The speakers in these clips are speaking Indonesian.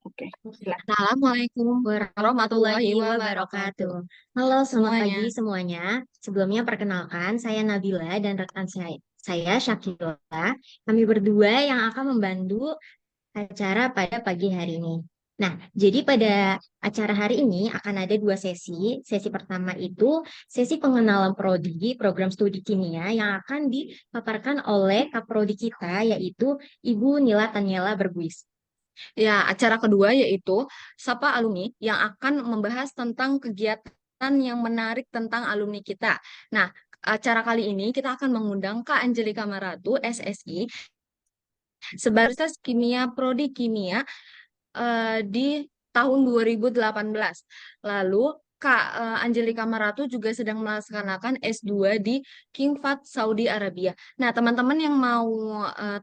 Oke, silakan. Assalamualaikum warahmatullahi wabarakatuh. Halo, selamat Semuanya. pagi semuanya. Sebelumnya perkenalkan, saya Nabila dan rekan saya Syakila. Kami berdua yang akan membantu acara pada pagi hari ini. Nah, jadi pada acara hari ini akan ada dua sesi. Sesi pertama itu sesi pengenalan prodi program studi kimia yang akan dipaparkan oleh kaprodi kita yaitu Ibu Nila Taniela Berbuis. Ya, acara kedua yaitu Sapa Alumni yang akan membahas tentang kegiatan yang menarik tentang alumni kita. Nah, acara kali ini kita akan mengundang Kak Angelika Maratu, SSI, sebagai Kimia Prodi Kimia di tahun 2018. Lalu Kak Angelika Maratu juga sedang melaksanakan S2 di King Fahd Saudi Arabia. Nah, teman-teman yang mau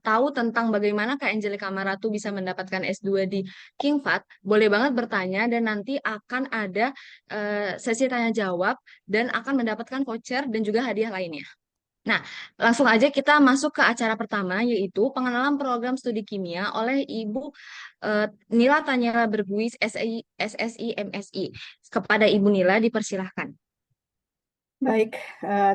tahu tentang bagaimana Kak Angelika Maratu bisa mendapatkan S2 di King Fahd, boleh banget bertanya dan nanti akan ada sesi tanya jawab dan akan mendapatkan voucher dan juga hadiah lainnya. Nah, langsung aja kita masuk ke acara pertama, yaitu pengenalan program studi kimia oleh Ibu Nila Tanyela Berbuis, SSI, MSI. Kepada Ibu Nila, dipersilahkan. Baik,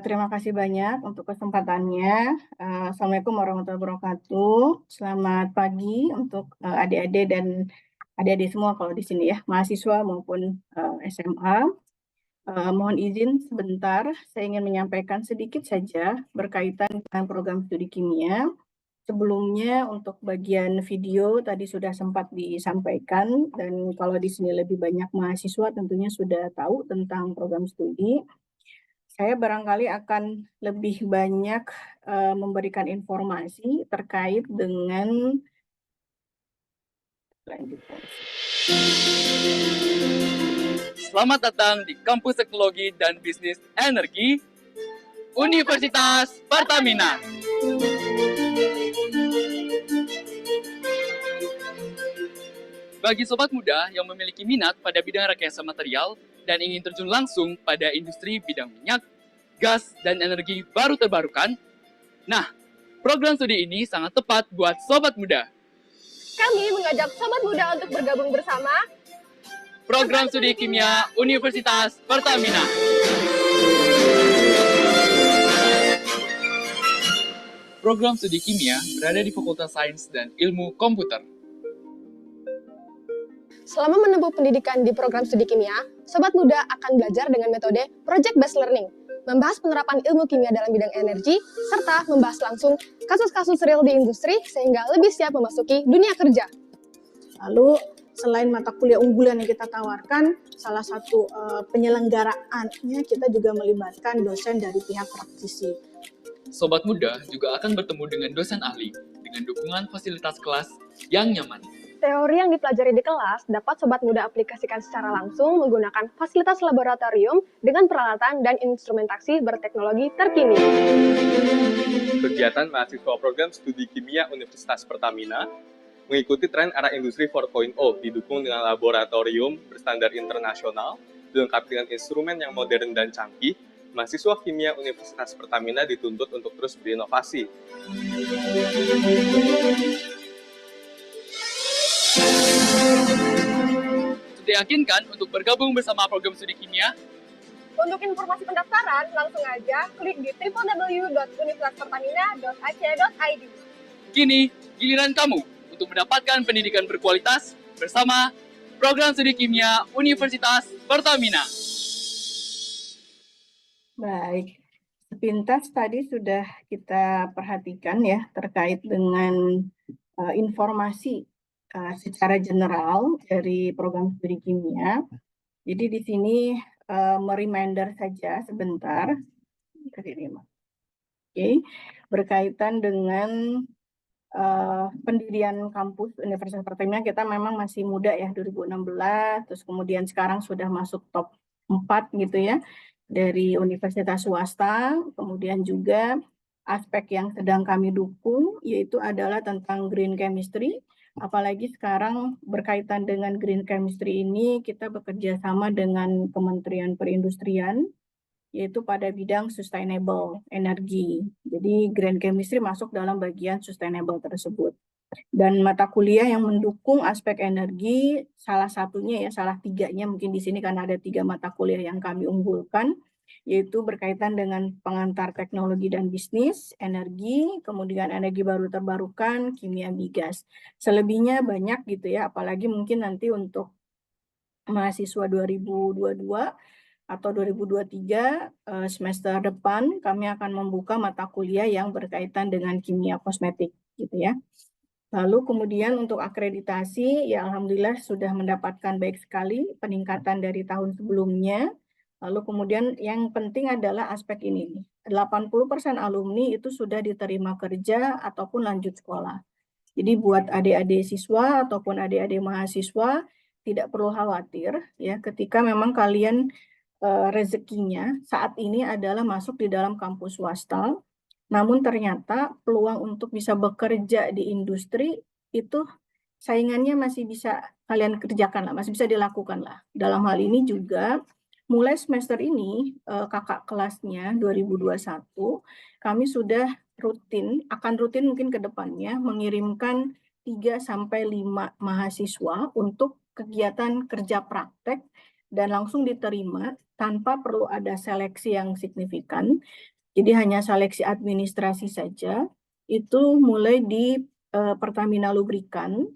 terima kasih banyak untuk kesempatannya. Assalamualaikum warahmatullahi wabarakatuh. Selamat pagi untuk adik-adik dan adik-adik semua kalau di sini ya, mahasiswa maupun SMA. Mohon izin sebentar, saya ingin menyampaikan sedikit saja berkaitan dengan program studi kimia. Sebelumnya untuk bagian video tadi sudah sempat disampaikan dan kalau di sini lebih banyak mahasiswa tentunya sudah tahu tentang program studi. Saya barangkali akan lebih banyak memberikan informasi terkait dengan Selamat datang di Kampus Teknologi dan Bisnis Energi Universitas Pertamina. Bagi sobat muda yang memiliki minat pada bidang rekayasa material dan ingin terjun langsung pada industri bidang minyak, gas, dan energi baru terbarukan, nah, program studi ini sangat tepat buat sobat muda. Kami mengajak sobat muda untuk bergabung bersama Program Studi Kimia Universitas Pertamina. Program Studi Kimia berada di Fakultas Sains dan Ilmu Komputer. selama menempuh pendidikan di program studi kimia, sobat muda akan belajar dengan metode Project Based Learning, membahas penerapan ilmu kimia dalam bidang energi, serta membahas langsung kasus-kasus real di industri sehingga lebih siap memasuki dunia kerja. Lalu selain mata kuliah unggulan yang kita tawarkan, salah satu penyelenggaraannya kita juga melibatkan dosen dari pihak praktisi. Sobat muda juga akan bertemu dengan dosen ahli dengan dukungan fasilitas kelas yang nyaman. Teori yang dipelajari di kelas dapat sobat muda aplikasikan secara langsung menggunakan fasilitas laboratorium dengan peralatan dan instrumentasi berteknologi terkini. Kegiatan mahasiswa program studi kimia Universitas Pertamina mengikuti tren arah industri 4.0 didukung dengan laboratorium berstandar internasional, dilengkapi dengan instrumen yang modern dan canggih. Mahasiswa kimia Universitas Pertamina dituntut untuk terus berinovasi. Sudah yakinkan untuk bergabung bersama program studi kimia? Untuk informasi pendaftaran, langsung aja klik di www.universitaspertamina.ac.id. Kini, giliran kamu untuk mendapatkan pendidikan berkualitas bersama program studi kimia Universitas Pertamina. Baik, sepintas tadi sudah kita perhatikan ya terkait dengan informasi secara general dari program studi kimia. Jadi di sini mereminder saja sebentar. Oke, berkaitan dengan pendirian kampus Universitas Pertamina, kita memang masih muda ya, 2016, terus kemudian sekarang sudah masuk top 4 gitu ya, dari universitas swasta. Kemudian juga aspek yang sedang kami dukung yaitu adalah tentang green chemistry. Apalagi sekarang berkaitan dengan green chemistry ini kita bekerja sama dengan Kementerian Perindustrian yaitu pada bidang sustainable energy. Jadi green chemistry masuk dalam bagian sustainable tersebut. Dan mata kuliah yang mendukung aspek energi, salah satunya ya, salah tiganya mungkin di sini karena ada 3 mata kuliah yang kami unggulkan, yaitu berkaitan dengan pengantar teknologi dan bisnis, energi, kemudian energi baru terbarukan, kimia migas. Selebihnya banyak gitu ya, apalagi mungkin nanti untuk mahasiswa 2022 atau 2023 semester depan kami akan membuka mata kuliah yang berkaitan dengan kimia kosmetik gitu ya. Lalu kemudian untuk akreditasi, ya alhamdulillah sudah mendapatkan baik sekali peningkatan dari tahun sebelumnya. Lalu kemudian yang penting adalah aspek ini. 80% alumni itu sudah diterima kerja ataupun lanjut sekolah. Jadi buat adik-adik siswa ataupun adik-adik mahasiswa tidak perlu khawatir ya ketika memang kalian rezekinya saat ini adalah masuk di dalam kampus swasta. Namun ternyata peluang untuk bisa bekerja di industri itu saingannya masih bisa kalian kerjakan lah, masih bisa dilakukan lah. Dalam hal ini juga mulai semester ini kakak kelasnya 2021 kami sudah akan rutin mungkin ke depannya mengirimkan 3 sampai 5 mahasiswa untuk kegiatan kerja praktek dan langsung diterima tanpa perlu ada seleksi yang signifikan. Jadi hanya seleksi administrasi saja, itu mulai di Pertamina Lubrikan.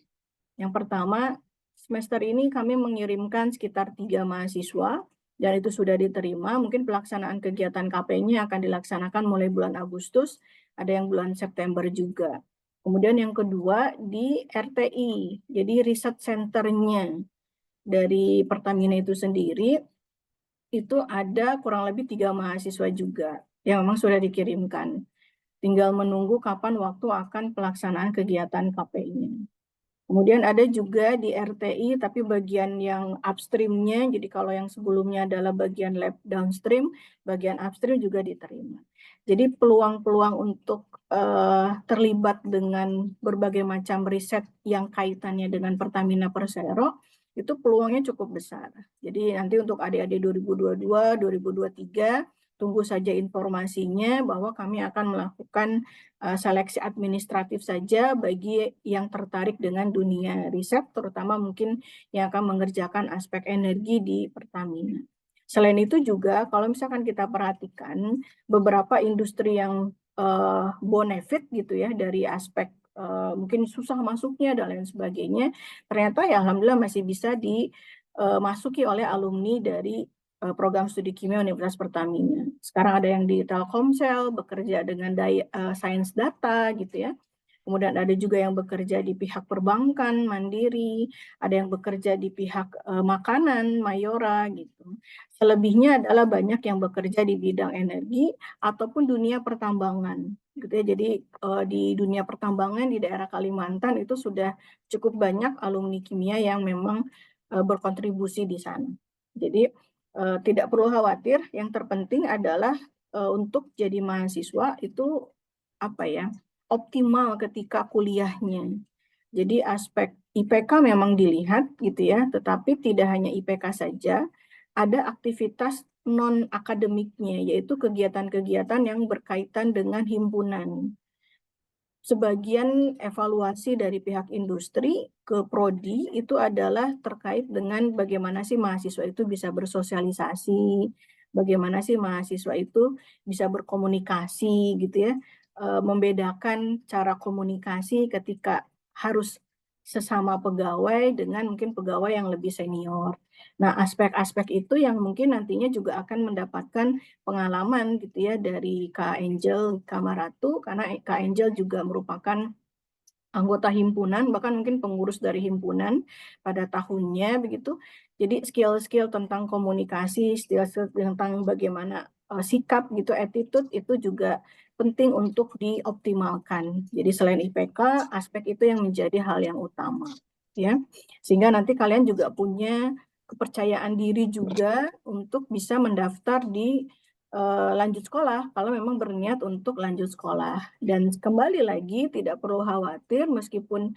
Yang pertama, semester ini kami mengirimkan sekitar 3 mahasiswa, dan itu sudah diterima. Mungkin pelaksanaan kegiatan KP-nya akan dilaksanakan mulai bulan Agustus, ada yang bulan September juga. Kemudian yang kedua di RTI, jadi riset centernya dari Pertamina itu sendiri, itu ada kurang lebih 3 mahasiswa juga yang memang sudah dikirimkan. Tinggal menunggu kapan waktu akan pelaksanaan kegiatan KPI-nya. Kemudian ada juga di RTI, tapi bagian yang upstream-nya, jadi kalau yang sebelumnya adalah bagian lab downstream, bagian upstream juga diterima. Jadi peluang-peluang untuk terlibat dengan berbagai macam riset yang kaitannya dengan Pertamina Persero, itu peluangnya cukup besar. Jadi nanti untuk adik-adik 2022, 2023, tunggu saja informasinya bahwa kami akan melakukan seleksi administratif saja bagi yang tertarik dengan dunia riset, terutama mungkin yang akan mengerjakan aspek energi di Pertamina. Selain itu juga kalau misalkan kita perhatikan beberapa industri yang bonefit gitu ya dari aspek mungkin susah masuknya dan lain sebagainya, ternyata ya alhamdulillah masih bisa dimasuki oleh alumni dari program studi kimia Universitas Pertamina. Sekarang ada yang di Telkomsel, bekerja dengan sains data gitu ya. Kemudian ada juga yang bekerja di pihak perbankan, Mandiri, ada yang bekerja di pihak makanan, Mayora gitu. Selebihnya adalah banyak yang bekerja di bidang energi ataupun dunia pertambangan gitu ya. Jadi di dunia pertambangan di daerah Kalimantan itu sudah cukup banyak alumni kimia yang memang berkontribusi di sana. Jadi tidak perlu khawatir, yang terpenting adalah untuk jadi mahasiswa itu optimal ketika kuliahnya. Jadi aspek IPK memang dilihat gitu ya, tetapi tidak hanya IPK saja, ada aktivitas non-akademiknya, yaitu kegiatan-kegiatan yang berkaitan dengan himpunan. Sebagian evaluasi dari pihak industri ke prodi itu adalah terkait dengan bagaimana sih mahasiswa itu bisa bersosialisasi, bagaimana sih mahasiswa itu bisa berkomunikasi gitu ya, membedakan cara komunikasi ketika harus sesama pegawai dengan mungkin pegawai yang lebih senior. Nah, aspek-aspek itu yang mungkin nantinya juga akan mendapatkan pengalaman gitu ya dari Kak Angel Kamaratu, karena Kak Angel juga merupakan anggota himpunan, bahkan mungkin pengurus dari himpunan pada tahunnya begitu. Jadi skill-skill tentang komunikasi, skill-skill tentang bagaimana sikap gitu, attitude itu juga penting untuk dioptimalkan. Jadi selain IPK, aspek itu yang menjadi hal yang utama, ya. Sehingga nanti kalian juga punya kepercayaan diri juga untuk bisa mendaftar di lanjut sekolah kalau memang berniat untuk lanjut sekolah. Dan kembali lagi tidak perlu khawatir meskipun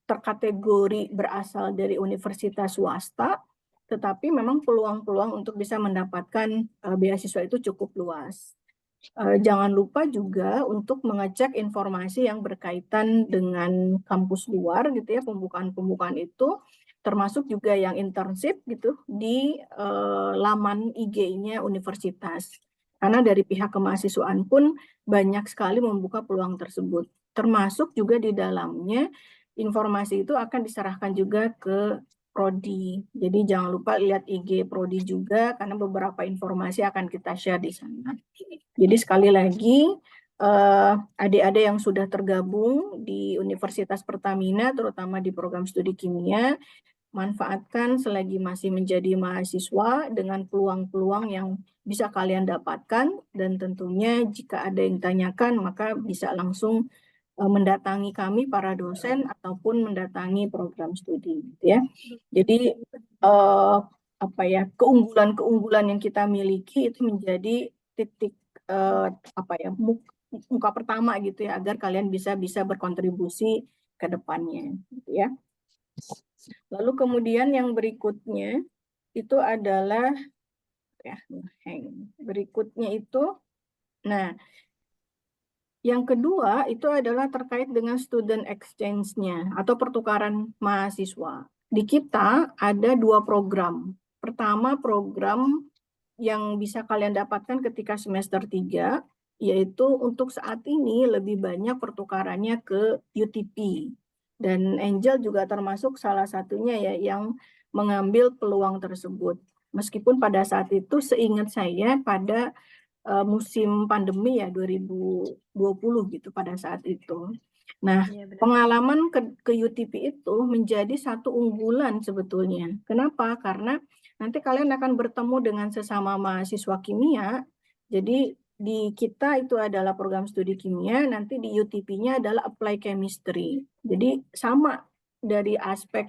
terkategori berasal dari universitas swasta, tetapi memang peluang-peluang untuk bisa mendapatkan beasiswa itu cukup luas. Jangan lupa juga untuk mengecek informasi yang berkaitan dengan kampus luar gitu ya, pembukaan-pembukaan itu, termasuk juga yang internship gitu di laman IG-nya universitas. Karena dari pihak kemahasiswaan pun banyak sekali membuka peluang tersebut. Termasuk juga di dalamnya informasi itu akan diserahkan juga ke Prodi. Jadi jangan lupa lihat IG Prodi juga karena beberapa informasi akan kita share di sana. Jadi sekali lagi adik-adik yang sudah tergabung di Universitas Pertamina terutama di program studi kimia, manfaatkan selagi masih menjadi mahasiswa dengan peluang-peluang yang bisa kalian dapatkan, dan tentunya jika ada yang ditanyakan maka bisa langsung mendatangi kami para dosen ataupun mendatangi program studi ya. Jadi keunggulan-keunggulan yang kita miliki itu menjadi titik muka pertama gitu ya, agar kalian bisa berkontribusi ke depannya gitu ya. Lalu kemudian yang berikutnya itu adalah yang kedua itu adalah terkait dengan student exchange-nya atau pertukaran mahasiswa. Di kita ada 2 program. Pertama, program yang bisa kalian dapatkan ketika semester 3, yaitu untuk saat ini lebih banyak pertukarannya ke UTP. Dan Angel juga termasuk salah satunya ya yang mengambil peluang tersebut. Meskipun pada saat itu seingat saya pada musim pandemi ya 2020 gitu pada saat itu. Nah, pengalaman ke UTP itu menjadi satu unggulan sebetulnya. Kenapa? Karena nanti kalian akan bertemu dengan sesama mahasiswa kimia. Jadi di kita itu adalah program studi kimia, nanti di UTP-nya adalah apply chemistry. Jadi sama dari aspek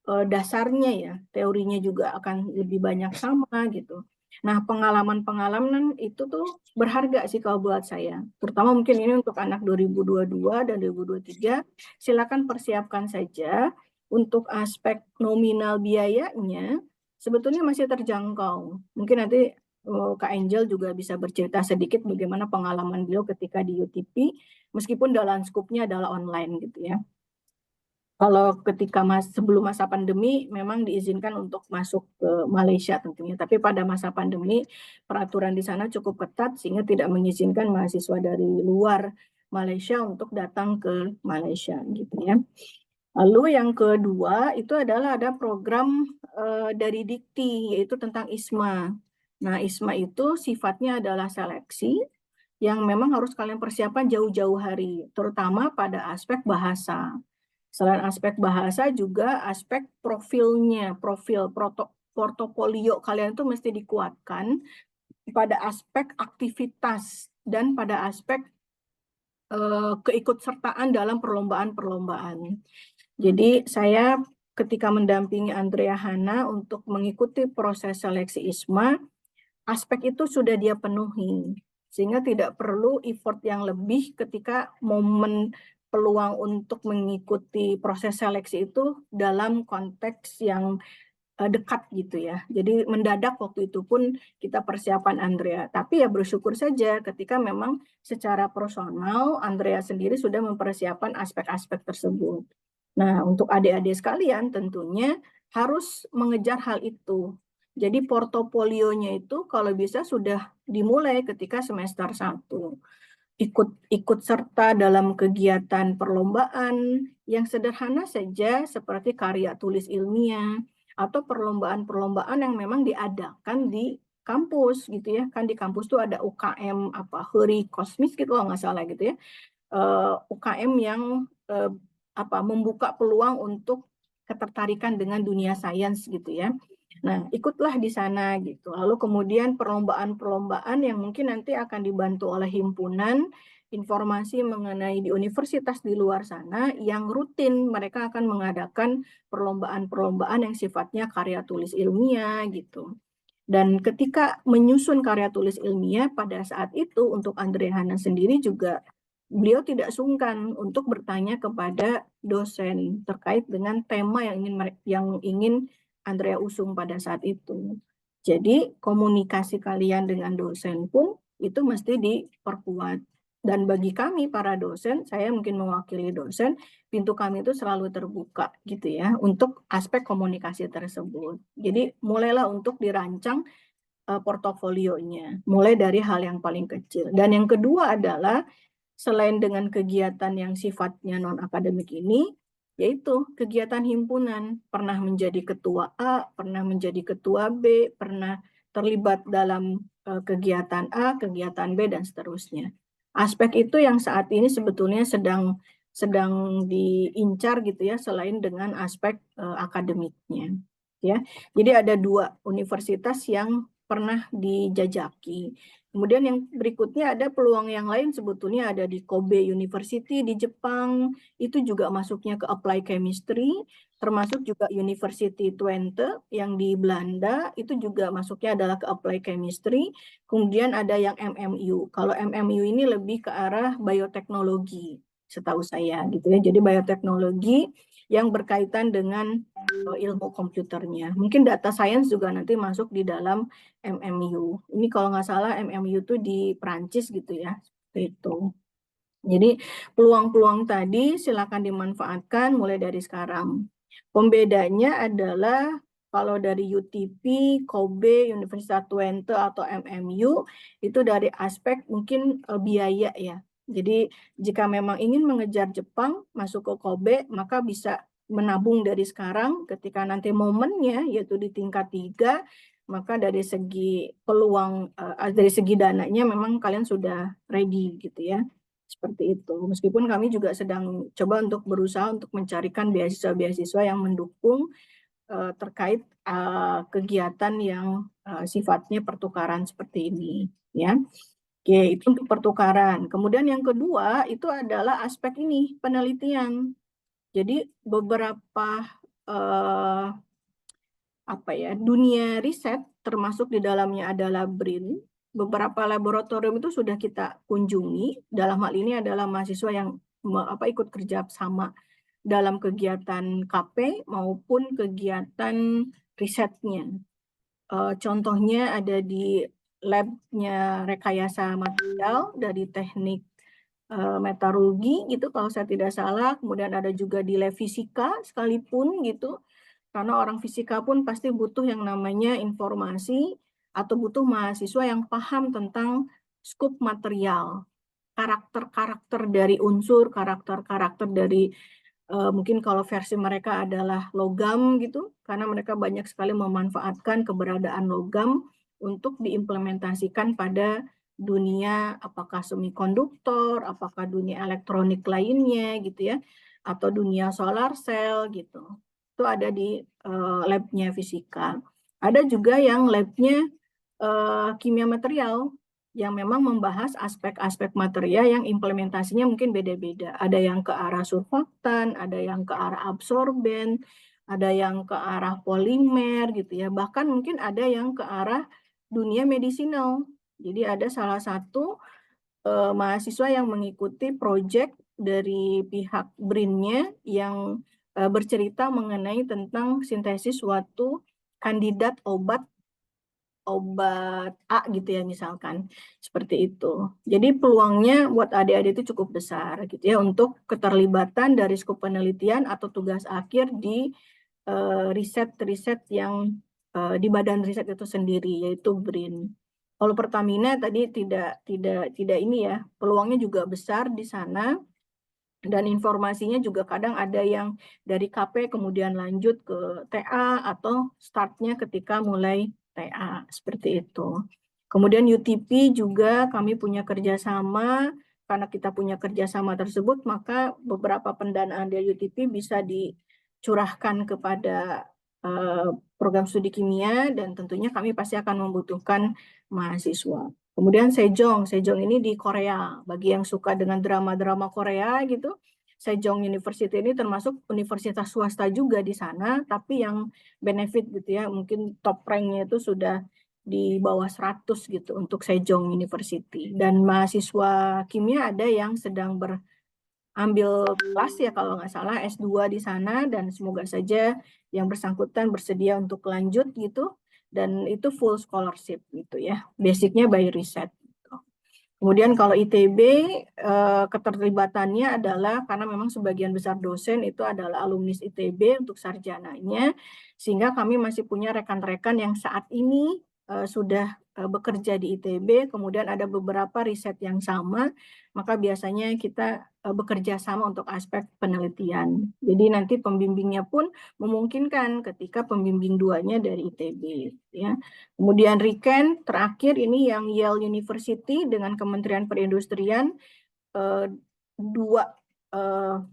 dasarnya ya, teorinya juga akan lebih banyak sama gitu. Nah, pengalaman-pengalaman itu tuh berharga sih kalau buat saya. Terutama mungkin ini untuk anak 2022 dan 2023, silakan persiapkan saja. Untuk aspek nominal biayanya, sebetulnya masih terjangkau. Mungkin nanti Kak Angel juga bisa bercerita sedikit bagaimana pengalaman beliau ketika di UTP, meskipun dalam skupnya adalah online gitu ya. Kalau ketika sebelum masa pandemi memang diizinkan untuk masuk ke Malaysia tentunya, tapi pada masa pandemi peraturan di sana cukup ketat sehingga tidak mengizinkan mahasiswa dari luar Malaysia untuk datang ke Malaysia gitu ya. Lalu yang kedua itu adalah ada program dari Dikti yaitu tentang ISMA. Nah, ISMA itu sifatnya adalah seleksi yang memang harus kalian persiapkan jauh-jauh hari, terutama pada aspek bahasa. Selain aspek bahasa juga aspek profilnya, portofolio kalian itu mesti dikuatkan pada aspek aktivitas dan pada aspek keikutsertaan dalam perlombaan-perlombaan. Jadi saya ketika mendampingi Andrea Hana untuk mengikuti proses seleksi ISMA, aspek itu sudah dia penuhi. Sehingga tidak perlu effort yang lebih ketika momen peluang untuk mengikuti proses seleksi itu dalam konteks yang dekat gitu ya. Jadi mendadak waktu itu pun kita persiapan Andrea. Tapi ya bersyukur saja ketika memang secara personal Andrea sendiri sudah mempersiapkan aspek-aspek tersebut. Nah, untuk adik-adik sekalian tentunya harus mengejar hal itu. Jadi portofolionya itu kalau bisa sudah dimulai ketika semester 1. Ikut serta dalam kegiatan perlombaan yang sederhana saja seperti karya tulis ilmiah atau perlombaan-perlombaan yang memang diadakan di kampus gitu ya. Kan di kampus tuh ada UKM Heri Kosmis gitu kalau nggak salah gitu ya. UKM yang membuka peluang untuk ketertarikan dengan dunia sains gitu ya. Nah, ikutlah di sana gitu. Lalu kemudian perlombaan-perlombaan yang mungkin nanti akan dibantu oleh himpunan informasi mengenai di universitas di luar sana yang rutin mereka akan mengadakan perlombaan-perlombaan yang sifatnya karya tulis ilmiah gitu. Dan ketika menyusun karya tulis ilmiah pada saat itu untuk Andrea Hana sendiri juga beliau tidak sungkan untuk bertanya kepada dosen terkait dengan tema yang ingin Andrea usung pada saat itu. Jadi komunikasi kalian dengan dosen pun itu mesti diperkuat. Dan bagi kami para dosen, saya mungkin mewakili dosen, pintu kami itu selalu terbuka gitu ya untuk aspek komunikasi tersebut. Jadi mulailah untuk dirancang portofolionya, mulai dari hal yang paling kecil. Dan yang kedua adalah selain dengan kegiatan yang sifatnya non-akademik ini, yaitu kegiatan himpunan, pernah menjadi ketua A, pernah menjadi ketua B, pernah terlibat dalam kegiatan A, kegiatan B, dan seterusnya. Aspek itu yang saat ini sebetulnya sedang diincar gitu ya, selain dengan aspek akademiknya. Ya, jadi ada 2 universitas yang pernah dijajaki. Kemudian yang berikutnya ada peluang yang lain sebetulnya ada di Kobe University di Jepang, itu juga masuknya ke Apply Chemistry, termasuk juga University Twente yang di Belanda, itu juga masuknya adalah ke Apply Chemistry. Kemudian ada yang MMU. Kalau MMU ini lebih ke arah bioteknologi, setahu saya gitu ya. Jadi bioteknologi yang berkaitan dengan ilmu komputernya. Mungkin data science juga nanti masuk di dalam MMU. Ini kalau nggak salah MMU itu di Perancis gitu ya. Seperti itu. Jadi peluang-peluang tadi silakan dimanfaatkan mulai dari sekarang. Pembedanya adalah kalau dari UTP, Kobe, Universitas Twente atau MMU itu dari aspek mungkin biaya ya. Jadi jika memang ingin mengejar Jepang masuk ke Kobe maka bisa menabung dari sekarang ketika nanti momennya yaitu di tingkat 3 maka dari segi peluang dari segi dananya memang kalian sudah ready gitu ya. Seperti itu. Meskipun kami juga sedang coba untuk berusaha untuk mencarikan beasiswa-beasiswa yang mendukung terkait kegiatan yang sifatnya pertukaran seperti ini ya. Oke, itu untuk pertukaran. Kemudian yang kedua itu adalah aspek ini penelitian. Jadi beberapa dunia riset termasuk di dalamnya adalah BRIN. Beberapa laboratorium itu sudah kita kunjungi. Dalam hal ini adalah mahasiswa yang ikut kerja sama dalam kegiatan KP maupun kegiatan risetnya. Contohnya ada di labnya rekayasa material dari teknik metalurgi gitu kalau saya tidak salah. Kemudian ada juga di lab fisika sekalipun gitu. Karena orang fisika pun pasti butuh yang namanya informasi atau butuh mahasiswa yang paham tentang skup material, karakter-karakter dari unsur, karakter-karakter dari mungkin kalau versi mereka adalah logam gitu, karena mereka banyak sekali memanfaatkan keberadaan logam untuk diimplementasikan pada dunia apakah semikonduktor, apakah dunia elektronik lainnya gitu ya, atau dunia solar cell gitu. Itu ada di labnya fisika. Ada juga yang labnya kimia material yang memang membahas aspek-aspek material yang implementasinya mungkin beda-beda. Ada yang ke arah surfaktan, ada yang ke arah absorben, ada yang ke arah polimer gitu ya. Bahkan mungkin ada yang ke arah dunia medicinal. Jadi ada salah satu mahasiswa yang mengikuti proyek dari pihak BRIN-nya yang bercerita mengenai tentang sintesis suatu kandidat obat A gitu ya misalkan, seperti itu. Jadi peluangnya buat adik-adik itu cukup besar gitu ya untuk keterlibatan dari skop penelitian atau tugas akhir di riset-riset yang di badan riset itu sendiri yaitu BRIN. Kalau Pertamina tadi tidak ini ya, peluangnya juga besar di sana dan informasinya juga kadang ada yang dari KP kemudian lanjut ke TA atau startnya ketika mulai TA seperti itu. Kemudian UTP juga kami punya kerjasama, karena kita punya kerjasama tersebut maka beberapa pendanaan dari UTP bisa dicurahkan kepada program studi kimia dan tentunya kami pasti akan membutuhkan mahasiswa. Kemudian Sejong ini di Korea. Bagi yang suka dengan drama-drama Korea gitu, Sejong University ini termasuk universitas swasta juga di sana, tapi yang benefit gitu ya, mungkin top rank-nya itu sudah di bawah 100 gitu untuk Sejong University. Dan mahasiswa kimia ada yang sedang ambil kelas ya kalau nggak salah S2 di sana dan semoga saja yang bersangkutan bersedia untuk lanjut gitu dan itu full scholarship gitu ya, basicnya by riset. Kemudian kalau ITB keterlibatannya adalah karena memang sebagian besar dosen itu adalah alumnus ITB untuk sarjananya, sehingga kami masih punya rekan-rekan yang saat ini sudah bekerja di ITB, kemudian ada beberapa riset yang sama, maka biasanya kita bekerja sama untuk aspek penelitian. Jadi nanti pembimbingnya pun memungkinkan ketika pembimbing duanya dari ITB, ya. Kemudian Riken terakhir ini yang Yale University dengan Kementerian Perindustrian, dua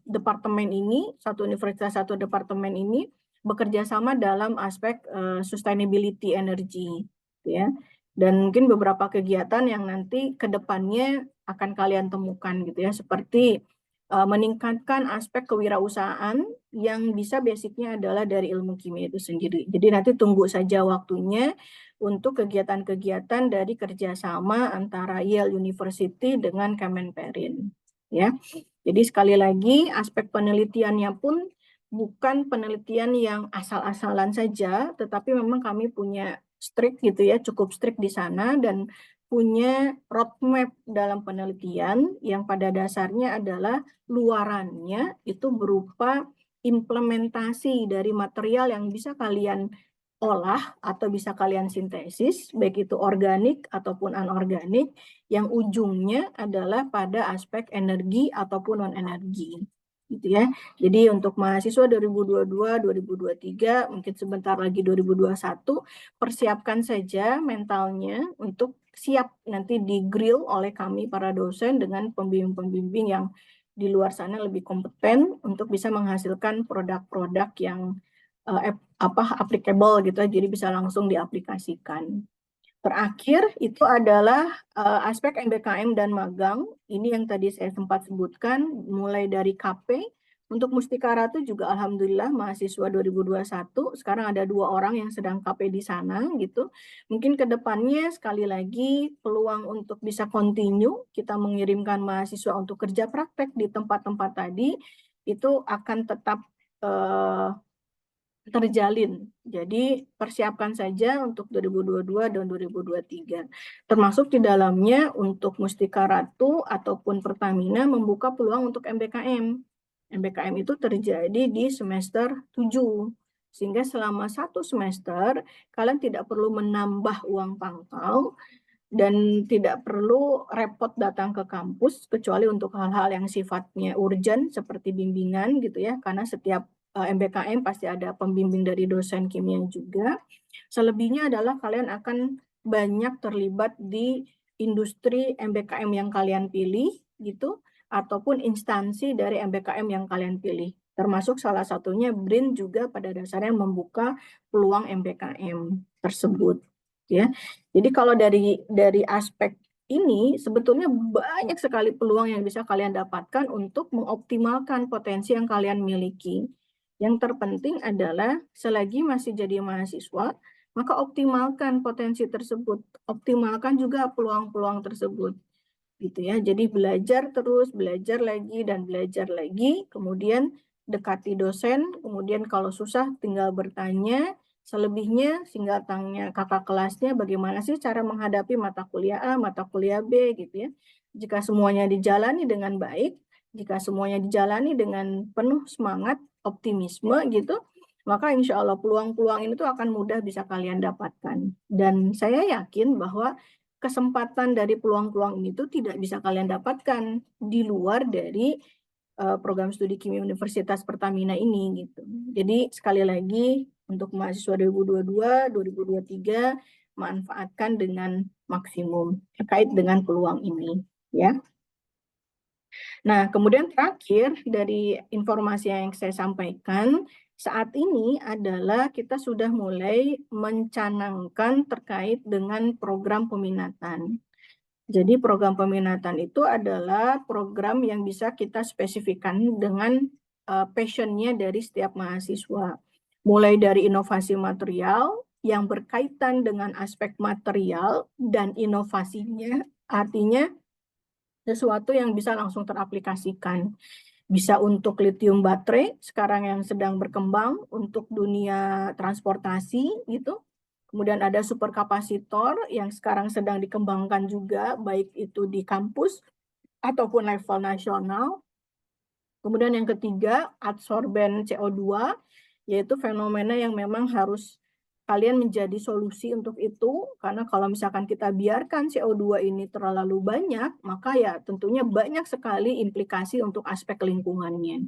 departemen ini, satu universitas satu departemen ini bekerja sama dalam aspek sustainability energy, ya. Dan mungkin beberapa kegiatan yang nanti ke depannya akan kalian temukan gitu ya, seperti meningkatkan aspek kewirausahaan yang bisa basicnya adalah dari ilmu kimia itu sendiri. Jadi nanti tunggu saja waktunya untuk kegiatan-kegiatan dari kerjasama antara Yale University dengan Kemenperin, ya. Jadi sekali lagi aspek penelitiannya pun bukan penelitian yang asal-asalan saja, tetapi memang kami punya strict gitu ya, cukup strict di sana dan punya roadmap dalam penelitian yang pada dasarnya adalah luarannya itu berupa implementasi dari material yang bisa kalian olah atau bisa kalian sintesis, baik itu organik ataupun anorganik, yang ujungnya adalah pada aspek energi ataupun non-energi. Gitu ya. Jadi untuk mahasiswa 2022, 2023, mungkin sebentar lagi 2021, persiapkan saja mentalnya untuk siap nanti di-grill oleh kami para dosen dengan pembimbing-pembimbing yang di luar sana lebih kompeten untuk bisa menghasilkan produk-produk yang applicable gitu, jadi bisa langsung diaplikasikan. Terakhir itu adalah aspek MBKM dan magang. Ini yang tadi saya sempat sebutkan, mulai dari KP. Untuk Mustika Ratu juga alhamdulillah mahasiswa 2021, sekarang ada 2 orang yang sedang KP di sana gitu. Mungkin ke depannya sekali lagi peluang untuk bisa continue, kita mengirimkan mahasiswa untuk kerja praktek di tempat-tempat tadi, itu akan tetap terjalin. Jadi persiapkan saja untuk 2022 dan 2023. Termasuk di dalamnya untuk Mustika Ratu ataupun Pertamina membuka peluang untuk MBKM. MBKM itu terjadi di semester 7. Sehingga selama 1 semester kalian tidak perlu menambah uang pangkal dan tidak perlu repot datang ke kampus kecuali untuk hal-hal yang sifatnya urgent seperti bimbingan gitu ya, karena setiap MBKM pasti ada pembimbing dari dosen kimia juga. Selebihnya adalah kalian akan banyak terlibat di industri MBKM yang kalian pilih gitu, ataupun instansi dari MBKM yang kalian pilih. Termasuk salah satunya BRIN juga pada dasarnya membuka peluang MBKM tersebut, ya. Jadi kalau dari aspek ini sebetulnya banyak sekali peluang yang bisa kalian dapatkan untuk mengoptimalkan potensi yang kalian miliki. Yang terpenting adalah selagi masih jadi mahasiswa, maka optimalkan potensi tersebut, optimalkan juga peluang-peluang tersebut. Gitu ya. Jadi belajar terus, belajar lagi dan belajar lagi, kemudian dekati dosen, kemudian kalau susah tinggal bertanya, selebihnya tinggal tanya kakak kelasnya bagaimana sih cara menghadapi mata kuliah A, mata kuliah B gitu ya. Jika semuanya dijalani dengan baik, jika semuanya dijalani dengan penuh semangat, optimisme gitu, maka insya Allah peluang-peluang ini tuh akan mudah bisa kalian dapatkan. Dan saya yakin bahwa kesempatan dari peluang-peluang ini tuh tidak bisa kalian dapatkan di luar dari program studi kimia Universitas Pertamina ini gitu. Jadi sekali lagi untuk mahasiswa 2022, 2023 manfaatkan dengan maksimum terkait dengan peluang ini, ya. Nah, kemudian terakhir dari informasi yang saya sampaikan, saat ini adalah kita sudah mulai mencanangkan terkait dengan program peminatan. Jadi program peminatan itu adalah program yang bisa kita spesifikkan dengan passion-nya dari setiap mahasiswa. Mulai dari inovasi material yang berkaitan dengan aspek material dan inovasinya, artinya sesuatu yang bisa langsung teraplikasikan. Bisa untuk lithium baterai, sekarang yang sedang berkembang, untuk dunia transportasi gitu. Kemudian ada superkapasitor yang sekarang sedang dikembangkan juga, baik itu di kampus ataupun level nasional. Kemudian yang ketiga, adsorben CO2, yaitu fenomena yang memang harus kalian menjadi solusi untuk itu, karena kalau misalkan kita biarkan CO2 ini terlalu banyak, maka ya tentunya banyak sekali implikasi untuk aspek lingkungannya.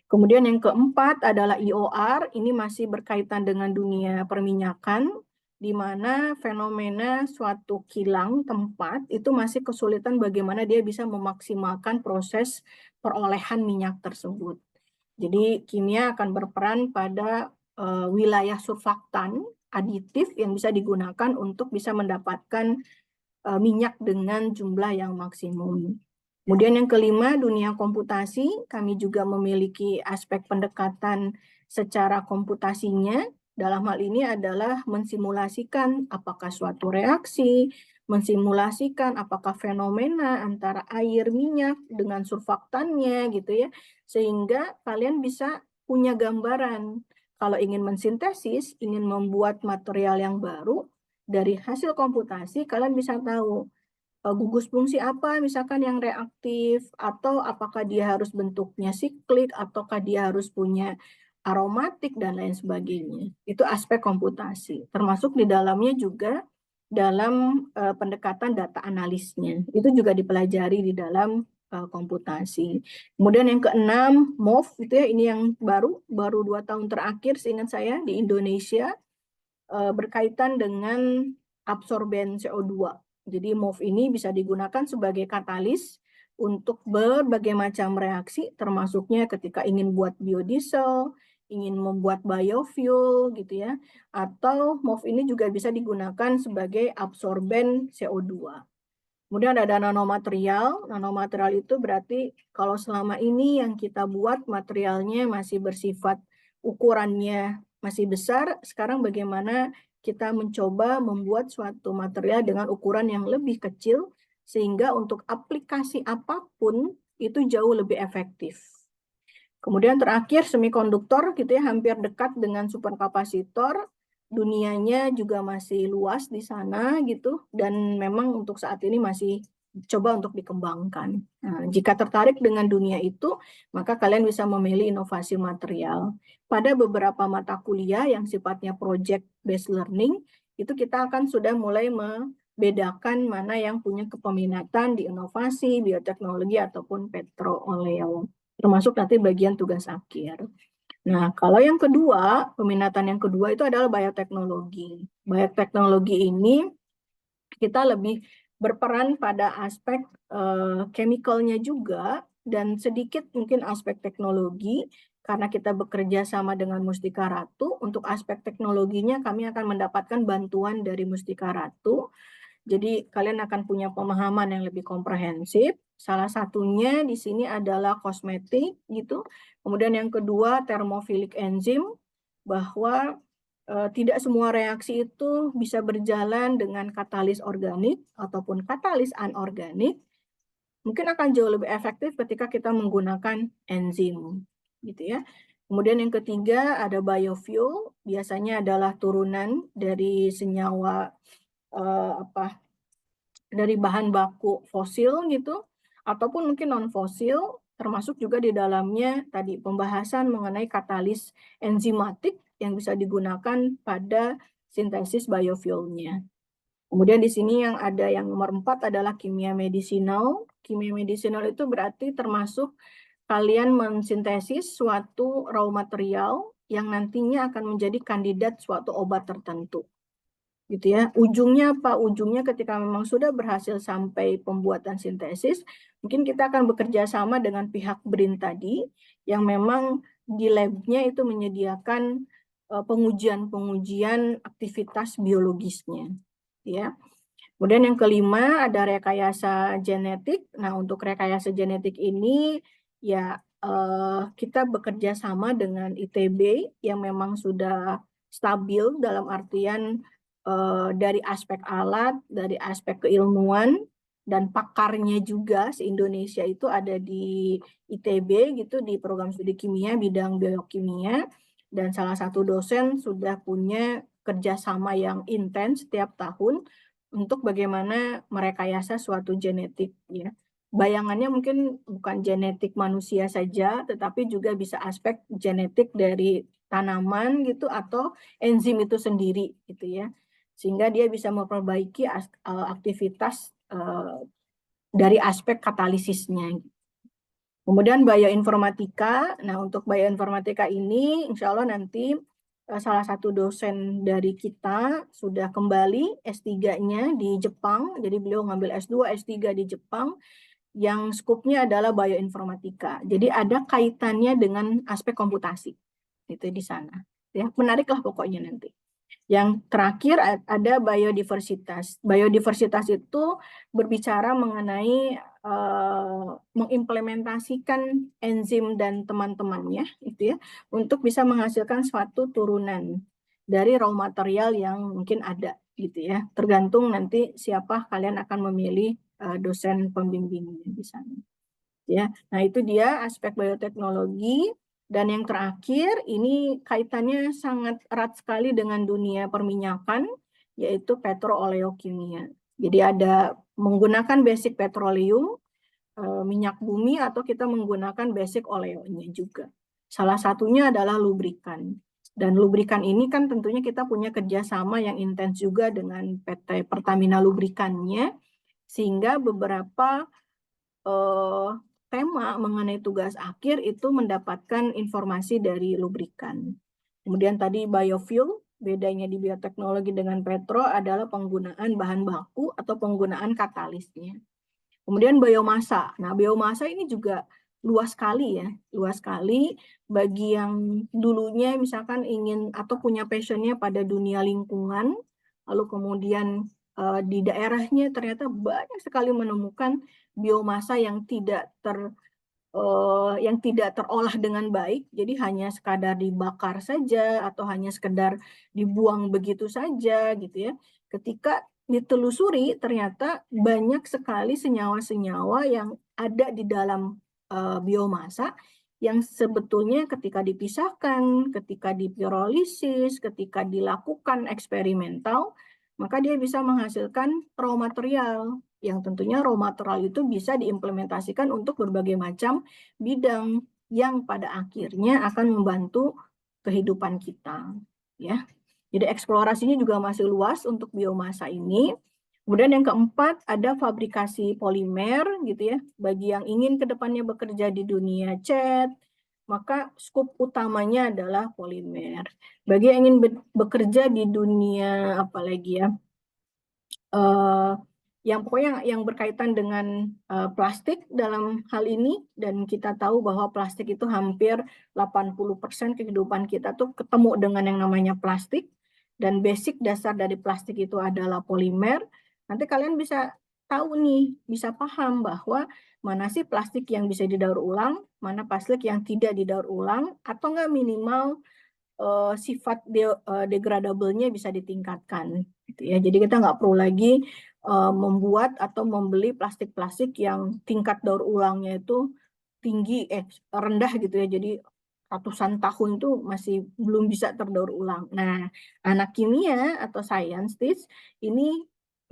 Kemudian yang keempat adalah IOR, ini masih berkaitan dengan dunia perminyakan, di mana fenomena suatu kilang tempat itu masih kesulitan bagaimana dia bisa memaksimalkan proses perolehan minyak tersebut. Jadi kimia akan berperan pada wilayah surfaktan aditif yang bisa digunakan untuk bisa mendapatkan minyak dengan jumlah yang maksimum. Kemudian yang kelima, dunia komputasi, kami juga memiliki aspek pendekatan secara komputasinya. Dalam hal ini adalah mensimulasikan apakah suatu reaksi, mensimulasikan apakah fenomena antara air minyak dengan surfaktannya gitu ya, sehingga kalian bisa punya gambaran. Kalau ingin mensintesis, ingin membuat material yang baru, dari hasil komputasi kalian bisa tahu gugus fungsi apa misalkan yang reaktif, atau apakah dia harus bentuknya siklik, ataukah dia harus punya aromatik dan lain sebagainya. Itu aspek komputasi. Termasuk di dalamnya juga dalam pendekatan data analisnya. Itu juga dipelajari di dalam komputasi. Kemudian yang keenam, MOF itu ya, ini yang baru 2 tahun terakhir seingat saya di Indonesia, berkaitan dengan absorben CO2. Jadi MOF ini bisa digunakan sebagai katalis untuk berbagai macam reaksi, termasuknya ketika ingin buat biodiesel, ingin membuat biofuel gitu ya, atau MOF ini juga bisa digunakan sebagai absorben CO2. Kemudian ada nanomaterial. Nanomaterial itu berarti kalau selama ini yang kita buat materialnya masih bersifat ukurannya masih besar, sekarang bagaimana kita mencoba membuat suatu material dengan ukuran yang lebih kecil, sehingga untuk aplikasi apapun itu jauh lebih efektif. Kemudian terakhir semikonduktor gitu ya, hampir dekat dengan superkapasitor. Dunianya juga masih luas di sana gitu, dan memang untuk saat ini masih coba untuk dikembangkan. Nah, jika tertarik dengan dunia itu, maka kalian bisa memilih inovasi material. Pada beberapa mata kuliah yang sifatnya project based learning, itu kita akan sudah mulai membedakan mana yang punya kepemimpinan di inovasi, bioteknologi, ataupun petroleo. Termasuk nanti bagian tugas akhir. Nah, kalau yang kedua, peminatan yang kedua itu adalah bioteknologi. Bioteknologi ini kita lebih berperan pada aspek chemicalnya juga, dan sedikit mungkin aspek teknologi, karena kita bekerja sama dengan Mustika Ratu. Untuk aspek teknologinya kami akan mendapatkan bantuan dari Mustika Ratu. Jadi kalian akan punya pemahaman yang lebih komprehensif. Salah satunya di sini adalah kosmetik gitu. Kemudian yang kedua thermophilic enzim, bahwa tidak semua reaksi itu bisa berjalan dengan katalis organik ataupun katalis anorganik. Mungkin akan jauh lebih efektif ketika kita menggunakan enzim gitu ya. Kemudian yang ketiga ada biofuel, biasanya adalah turunan dari senyawa dari bahan baku fosil gitu, ataupun mungkin non fosil, termasuk juga di dalamnya tadi pembahasan mengenai katalis enzimatik yang bisa digunakan pada sintesis biofuelnya. Kemudian di sini yang ada yang nomor 4 adalah kimia medicinal. Kimia medicinal itu berarti termasuk kalian mensintesis suatu raw material yang nantinya akan menjadi kandidat suatu obat tertentu. Gitu ya. Ujungnya apa? Ujungnya ketika memang sudah berhasil sampai pembuatan sintesis, mungkin kita akan bekerja sama dengan pihak BRIN tadi, yang memang di labnya itu menyediakan pengujian-pengujian aktivitas biologisnya. Ya. Kemudian yang kelima ada rekayasa genetik. Nah, untuk rekayasa genetik ini ya kita bekerja sama dengan ITB yang memang sudah stabil dalam artian dari aspek alat, dari aspek keilmuan, dan pakarnya juga se-Indonesia itu ada di ITB gitu, di program studi kimia bidang biokimia. dan salah satu dosen sudah punya kerjasama yang intens setiap tahun untuk bagaimana merekayasa suatu genetik ya. Bayangannya mungkin bukan genetik manusia saja, tetapi juga bisa aspek genetik dari tanaman gitu atau enzim itu sendiri gitu ya. Sehingga dia bisa memperbaiki aktivitas dari aspek katalisisnya. Kemudian bioinformatika. Nah, untuk bioinformatika ini insya Allah nanti salah satu dosen dari kita sudah kembali S3-nya di Jepang. Jadi beliau ngambil S2, S3 di Jepang yang skupnya adalah bioinformatika. Jadi ada kaitannya dengan aspek komputasi. Itu di sana. Ya, menarik lah pokoknya nanti. Yang terakhir ada biodiversitas. Biodiversitas itu berbicara mengenai mengimplementasikan enzim dan teman-temannya itu ya untuk bisa menghasilkan suatu turunan dari raw material yang mungkin ada gitu ya. Tergantung nanti siapa kalian akan memilih dosen pembimbingnya di sana. Ya. Nah, itu dia aspek bioteknologi. Dan yang terakhir, ini kaitannya sangat erat sekali dengan dunia perminyakan, yaitu petrooleokimia. Jadi ada menggunakan basic petroleum, minyak bumi, atau kita menggunakan basic oleonya juga. Salah satunya adalah lubrikan. Dan lubrikan ini kan tentunya kita punya kerjasama yang intens juga dengan PT Pertamina Lubrikannya, sehingga beberapa tema mengenai tugas akhir itu mendapatkan informasi dari lubrikan. Kemudian tadi biofuel, bedanya di bioteknologi dengan petro adalah penggunaan bahan baku atau penggunaan katalisnya. Kemudian biomasa. Nah, biomasa ini juga luas sekali ya, luas sekali bagi yang dulunya misalkan ingin atau punya passionnya pada dunia lingkungan, lalu kemudian di daerahnya ternyata banyak sekali menemukan biomasa yang tidak terolah dengan baik, jadi hanya sekadar dibakar saja atau hanya sekedar dibuang begitu saja gitu ya. Ketika ditelusuri ternyata banyak sekali senyawa-senyawa yang ada di dalam biomasa yang sebetulnya ketika dipisahkan, ketika dipirolisis, ketika dilakukan eksperimental, maka dia bisa menghasilkan raw material yang tentunya raw material itu bisa diimplementasikan untuk berbagai macam bidang yang pada akhirnya akan membantu kehidupan kita ya. Jadi eksplorasinya juga masih luas untuk biomasa ini. Kemudian yang keempat ada fabrikasi polimer gitu ya. Bagi yang ingin kedepannya bekerja di dunia cat, maka skop utamanya adalah polimer. Bagi yang ingin bekerja di dunia apalagi ya, yang pokoknya yang berkaitan dengan plastik dalam hal ini, dan kita tahu bahwa plastik itu hampir 80% kehidupan kita tuh ketemu dengan yang namanya plastik, dan basic dasar dari plastik itu adalah polimer. Nanti kalian bisa tahu nih, bisa paham bahwa mana sih plastik yang bisa didaur ulang, mana plastik yang tidak didaur ulang, atau enggak minimal sifat degradable-nya bisa ditingkatkan gitu ya. Jadi kita nggak perlu lagi membuat atau membeli plastik-plastik yang tingkat daur ulangnya itu tinggi rendah gitu ya. Jadi ratusan tahun itu masih belum bisa terdaur ulang. Nah, anak kimia atau scientist ini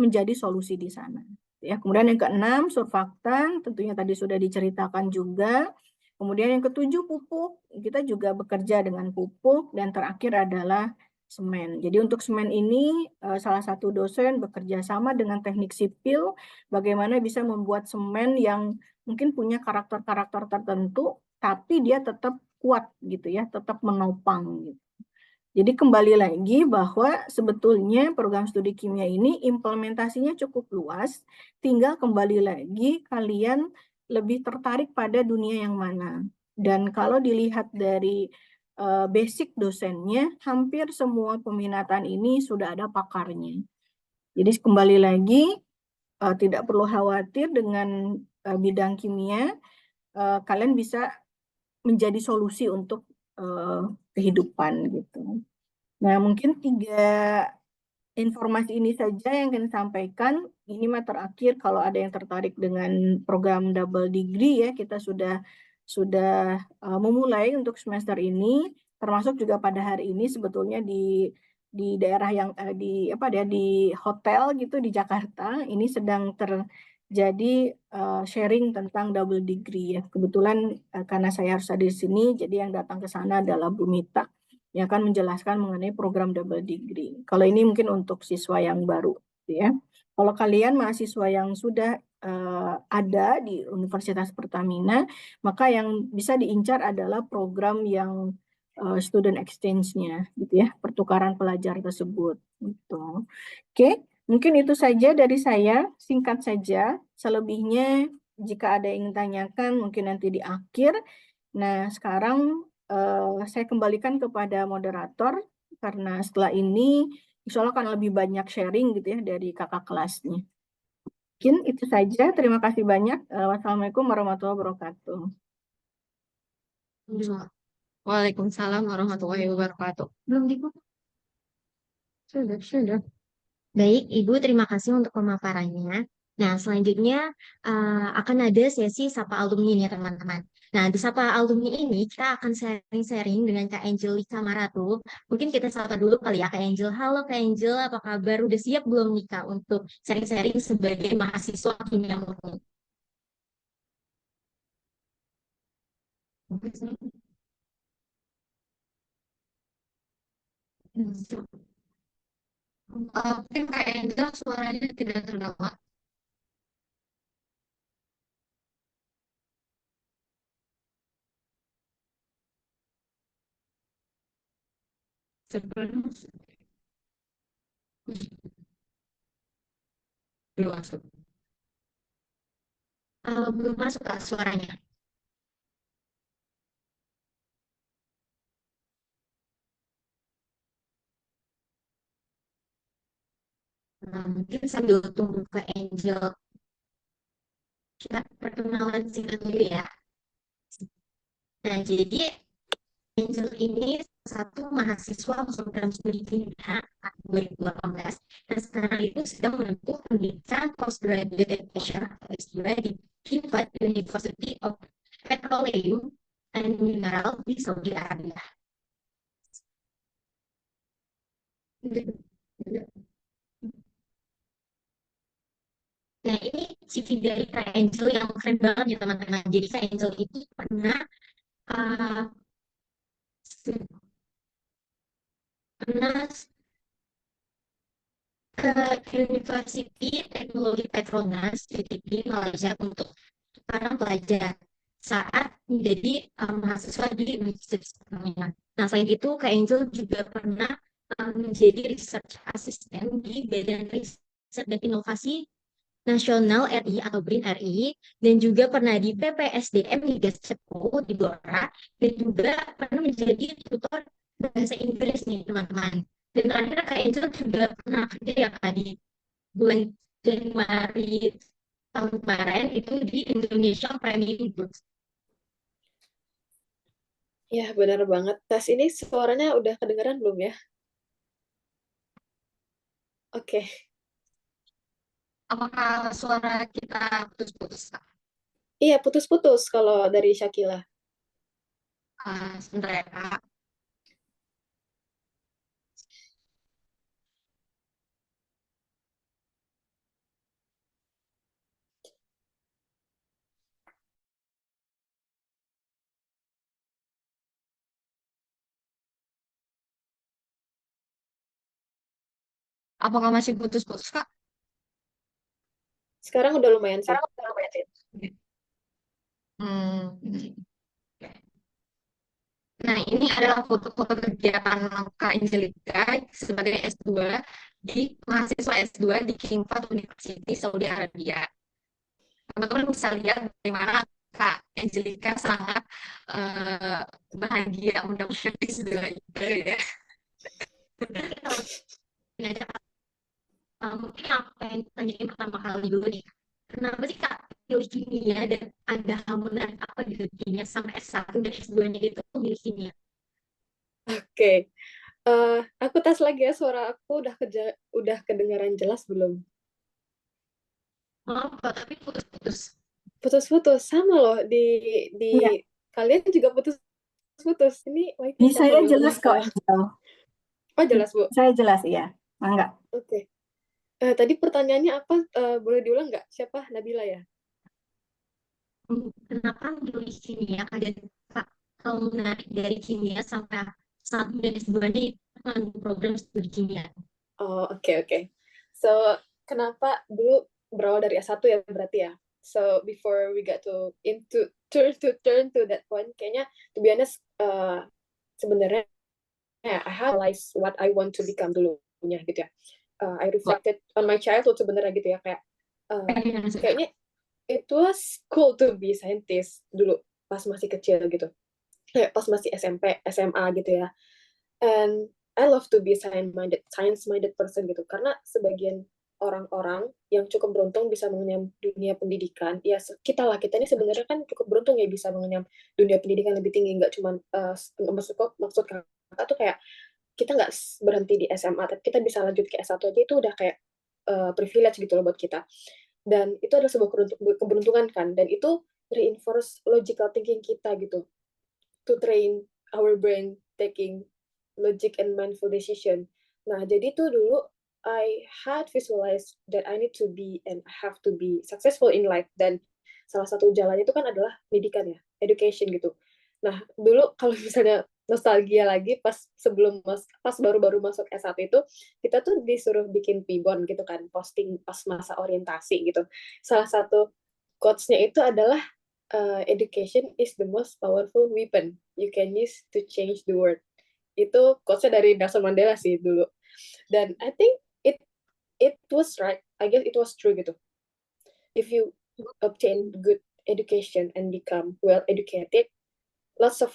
menjadi solusi di sana. Ya, kemudian yang keenam surfaktan, tentunya tadi sudah diceritakan juga. Kemudian yang ketujuh pupuk, kita juga bekerja dengan pupuk, dan terakhir adalah semen. Jadi untuk semen ini salah satu dosen bekerja sama dengan teknik sipil, bagaimana bisa membuat semen yang mungkin punya karakter-karakter tertentu, tapi dia tetap kuat gitu ya, tetap menopang gitu. Jadi kembali lagi bahwa sebetulnya program studi kimia ini implementasinya cukup luas, tinggal kembali lagi kalian lebih tertarik pada dunia yang mana. Dan kalau dilihat dari basic dosennya, hampir semua peminatan ini sudah ada pakarnya. Jadi kembali lagi, tidak perlu khawatir dengan bidang kimia, kalian bisa menjadi solusi untuk kehidupan gitu. Nah, mungkin 3 informasi ini saja yang ingin sampaikan. Ini mah terakhir, kalau ada yang tertarik dengan program double degree ya, kita sudah sudah memulai untuk semester ini, termasuk juga pada hari ini sebetulnya di daerah yang di hotel gitu di Jakarta ini sedang terjadi sharing tentang double degree ya. Kebetulan karena saya harus ada di sini, jadi yang datang ke sana adalah Bu Mita yang akan menjelaskan mengenai program double degree. Kalau ini mungkin untuk siswa yang baru, ya. Kalau kalian mahasiswa yang sudah ada di Universitas Pertamina, maka yang bisa diincar adalah program yang student exchange-nya, gitu ya, pertukaran pelajar tersebut. Gitu. Oke, mungkin itu saja dari saya, singkat saja. Selebihnya jika ada yang ingin tanyakan, mungkin nanti di akhir. Nah, sekarang saya kembalikan kepada moderator, karena setelah ini insya Allah akan lebih banyak sharing gitu ya dari kakak kelasnya. Mungkin itu saja. Terima kasih banyak. Wassalamualaikum warahmatullahi wabarakatuh. Waalaikumsalam warahmatullahi wabarakatuh. Belum dibuka. Sudah. Baik, Ibu, terima kasih untuk pemaparannya. Nah, selanjutnya akan ada sesi Sapa Alumni ya, teman-teman. Nah, di Sapa Alumni ini kita akan sharing-sharing dengan Kak Angelika Maratu. Mungkin kita sapa dulu kali ya, Kak Angel. Halo, Kak Angel, apa kabar? Udah siap belum nih, Kak, untuk sharing-sharing sebagai mahasiswa kimia murni? Mungkin Kak Angel suaranya tidak terdengar. Sebelum belum masuk. Belum masuk, Kak, suaranya. Nah, mungkin sambil tunggu Kak Angel, kita perkenalan singkat dulu ya. Nah, jadi Angel ini satu mahasiswa program studi kimia 2018 dan sekarang itu sedang menempuh pendidikan postgraduate education atau S2 di Harvard University of Petroleum and Mineral di Saudi Arabia. Nah, ini CV dari Kak Angel yang keren banget ya, teman-teman. Jadi Kak Angel itu pernah uh, pernah ke University Teknologi Petronas di Malaysia untuk para pelajar saat menjadi mahasiswa di Universitas Pertamina. Nah, selain itu, Kak Angel juga pernah menjadi research assistant di Badan Riset dan Inovasi Nasional RI atau BRIN RI, dan juga pernah di PPSDM Migas Cepu di Blora, dan juga pernah menjadi tutor bahasa Inggris nih, teman-teman. Dan terakhir Kak Angel juga pernah kerja ya Kak di bulan Januari tahun kemarin itu di Indonesia Premium Books. Ya, benar banget. Tas ini suaranya udah kedengeran belum ya? Oke. Apakah suara kita putus-putus? Iya, putus-putus kalau dari Shakila. Sebentar ya, Kak. Apakah masih putus-putus, Kak? Sekarang udah lumayan sih. Nah, ini adalah foto-foto kegiatan Kak Angelika sebagai S2 di mahasiswa S2 di King Fahd University Saudi Arabia. Teman-teman bisa lihat bagaimana Kak Angelika sangat bahagia mendapatkan S2 itu ya. Mungkin aku pengen tanyain pertama kali dulu nih, kenapa sih Kak pilih kimia dan ada hal menarik apa di kimia sampai S1 dan S2-nya itu pilih kimia? Oke. Aku tes lagi ya, suara aku udah kedengaran jelas belum? Maaf, Kak, tapi putus-putus. Putus-putus sama loh di Iya. Kalian juga putus-putus. Ini Di wifi saya sambil jelas kok, bermasalah. Angel. Oh, jelas, Bu. Saya jelas, iya. Mangga. Oke. Tadi pertanyaannya apa? Boleh diulang nggak? Siapa? Nabila ya? Kenapa milih kimia? Ada Kak, kalau menarik dari kimia sampai saat dan S2-nya itu mengandung program studi kimia. Oh, oke. So, kenapa dulu berawal dari S1 ya berarti ya? So, before we get turn to that point, kayaknya to be honest, sebenarnya I have realized what I want to become dulunya gitu ya. I reflected on my childhood sebenarnya gitu ya, kayak kayaknya it was cool to be scientist dulu pas masih kecil gitu. Kayak pas masih SMP, SMA gitu ya. And I love to be science-minded person gitu. Karena sebagian orang-orang yang cukup beruntung bisa mengenyam dunia pendidikan. Ya kita ini sebenarnya kan cukup beruntung ya bisa mengenyam dunia pendidikan lebih tinggi. Nggak cuma maksud kakak tuh kayak kita nggak berhenti di SMA, tapi kita bisa lanjut ke S1 aja itu udah kayak privilege gitu loh buat kita. Dan itu adalah sebuah keberuntungan kan. Dan itu reinforce logical thinking kita gitu. To train our brain taking logic and mindful decision. Nah, jadi tuh dulu I had visualized that I need to be and have to be successful in life, dan salah satu jalannya itu kan adalah pendidikan ya, education gitu. Nah, dulu kalau misalnya nostalgia lagi pas baru-baru masuk S1 itu, kita tuh disuruh bikin pibon gitu kan, posting pas masa orientasi gitu. Salah satu quotes-nya itu adalah education is the most powerful weapon you can use to change the world. Itu quotes-nya dari Nelson Mandela sih dulu. Dan I think it was right. I guess it was true gitu. If you obtain good education and become well educated, lots of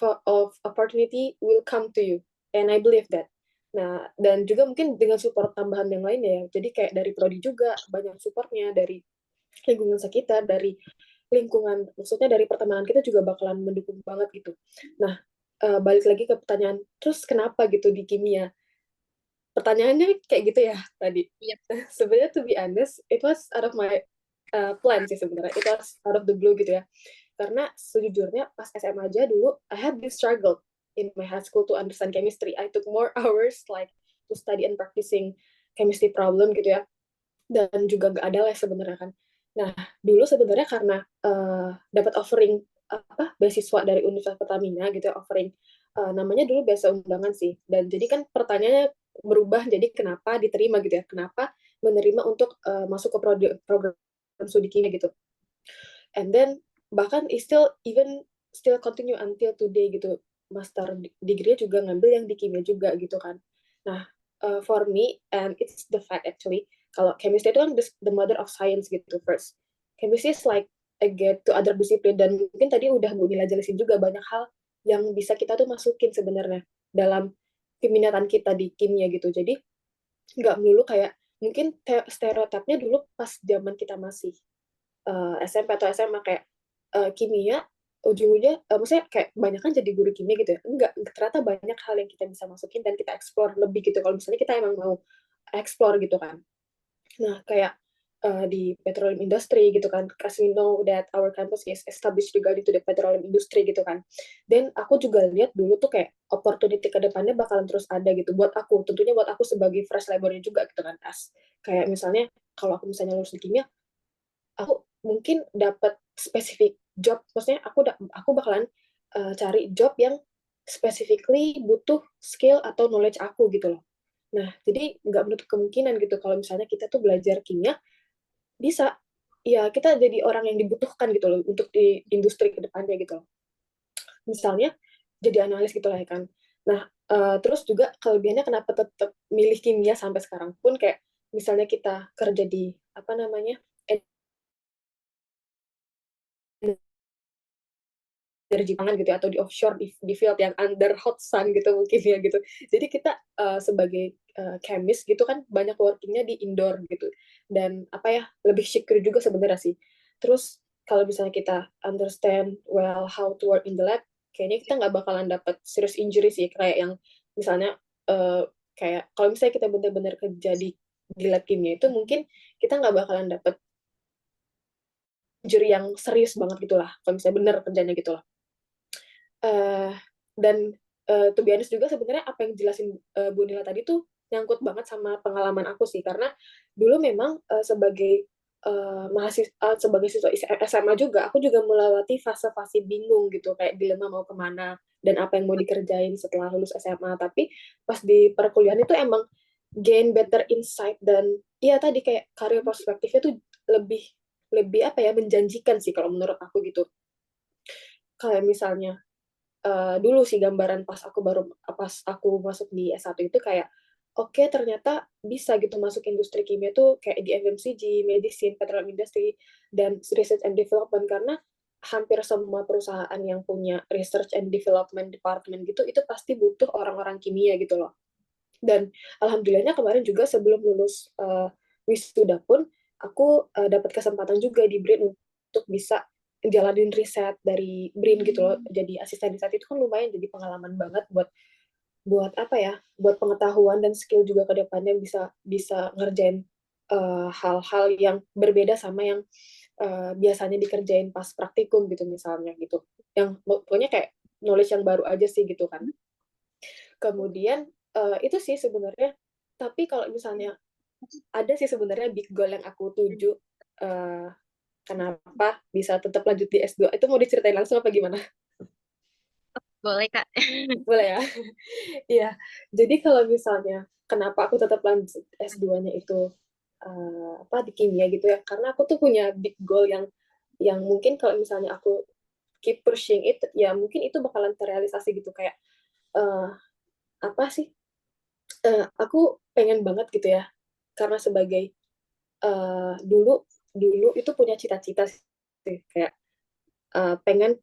opportunity will come to you. And I believe that. Nah, dan juga mungkin dengan support tambahan yang lain ya. Jadi kayak dari prodi juga banyak supportnya, dari lingkungan sekitar, dari lingkungan, maksudnya dari pertemanan kita juga bakalan mendukung banget gitu. Nah, balik lagi ke pertanyaan, terus kenapa gitu di kimia? Pertanyaannya kayak gitu ya tadi. Sebenarnya to be honest, it was out of my plan sih sebenarnya. It was out of the blue gitu ya. Karena sejujurnya pas SMA aja dulu, I had been struggled in my high school to understand chemistry. I took more hours like to study and practicing chemistry problem gitu ya. Dan juga nggak ada les sebenarnya kan. Nah, dulu sebenarnya karena dapat offering beasiswa dari Universitas Pertamina gitu ya, offering namanya dulu beasiswa undangan sih. Dan jadi kan pertanyaannya berubah jadi kenapa diterima gitu ya, kenapa menerima untuk masuk ke program studi kimia gitu. And then bahkan still continue until today gitu, master degree juga ngambil yang di kimia juga gitu kan. Nah, for me, and it's the fact actually, kalau chemistry itu kan the mother of science gitu first. Chemistry is like a get to other discipline, dan mungkin tadi udah Bu Nila jelasin juga banyak hal yang bisa kita tuh masukin sebenarnya dalam keminatan kita di kimia gitu. Jadi nggak melulu kayak mungkin stereotipnya dulu pas zaman kita masih SMP atau SMA kayak kimia ujung-ujungnya maksudnya kayak banyak kan jadi guru kimia gitu ya, enggak, ternyata banyak hal yang kita bisa masukin dan kita explore lebih gitu kalau misalnya kita emang mau explore gitu kan. Nah, kayak di petroleum industry gitu kan, as we know that our campus is established regarding to the petroleum industry gitu kan. Dan aku juga lihat dulu tuh kayak opportunity ke depannya bakalan terus ada gitu buat aku, tentunya buat aku sebagai fresh labornya juga gitu kan. Kayak misalnya kalau aku misalnya lulus di kimia, aku mungkin dapat spesifik job, maksudnya aku bakalan cari job yang specifically butuh skill atau knowledge aku gitu loh. Nah, jadi nggak menutup kemungkinan gitu kalau misalnya kita tuh belajar kimia, bisa, ya kita jadi orang yang dibutuhkan gitu loh untuk di industri kedepannya gitu loh. Misalnya jadi analis gitu lah ya kan. Nah, terus juga kelebihannya kenapa tetap milih kimia sampai sekarang pun, kayak misalnya kita kerja di apa namanya energi pangan gitu ya, atau di offshore di field yang under hot sun gitu mungkin ya gitu. Jadi kita sebagai chemist gitu kan banyak workingnya di indoor gitu, dan apa ya, lebih secure juga sebenarnya sih. Terus kalau misalnya kita understand well how to work in the lab, kayaknya kita nggak bakalan dapat serious injury sih, kayak yang misalnya kayak kalau misalnya kita benar-benar kerja di lab kimia itu mungkin kita nggak bakalan dapat injury yang serius banget gitulah kalau misalnya benar kerjanya gitu lah. Eh, dan to be honest juga sebenarnya apa yang jelasin Bu Nila tadi tuh nyangkut banget sama pengalaman aku sih, karena dulu memang sebagai mahasiswa, sebagai siswa SMA juga, aku juga melewati fase-fase bingung gitu, kayak dilema mau kemana dan apa yang mau dikerjain setelah lulus SMA. Tapi pas di perkuliahan itu emang gain better insight, dan ya tadi kayak karir perspektifnya tuh lebih lebih apa ya, menjanjikan sih kalau menurut aku gitu. Kayak misalnya dulu sih gambaran pas aku masuk di S1 itu kayak oke, ternyata bisa gitu masuk industri kimia tuh kayak di FMCG, medicine, petroleum industry, dan research and development, karena hampir semua perusahaan yang punya research and development department gitu itu pasti butuh orang-orang kimia gitu loh. Dan alhamdulillahnya kemarin juga sebelum lulus wisuda pun aku dapat kesempatan juga di BRIN untuk bisa jalanin riset dari BRIN gitu loh. Jadi asisten riset itu kan lumayan jadi pengalaman banget buat buat apa ya? Buat pengetahuan dan skill juga ke depannya bisa bisa ngerjain hal-hal yang berbeda sama yang biasanya dikerjain pas praktikum gitu misalnya gitu. Yang pokoknya kayak knowledge yang baru aja sih gitu kan. Kemudian itu sih sebenarnya. Tapi kalau misalnya ada sih sebenarnya big goal yang aku tuju, kenapa bisa tetap lanjut di S2. Itu mau diceritain langsung apa gimana? Boleh, Kak. Boleh ya? Iya. Jadi kalau misalnya kenapa aku tetap lanjut S2-nya itu apa di kimia gitu ya? Karena aku tuh punya big goal yang mungkin kalau misalnya aku keep pushing it, ya mungkin itu bakalan terrealisasi gitu, kayak eh, apa sih? Aku pengen banget gitu ya, karena sebagai dulu dulu itu punya cita-cita sih, kayak pengen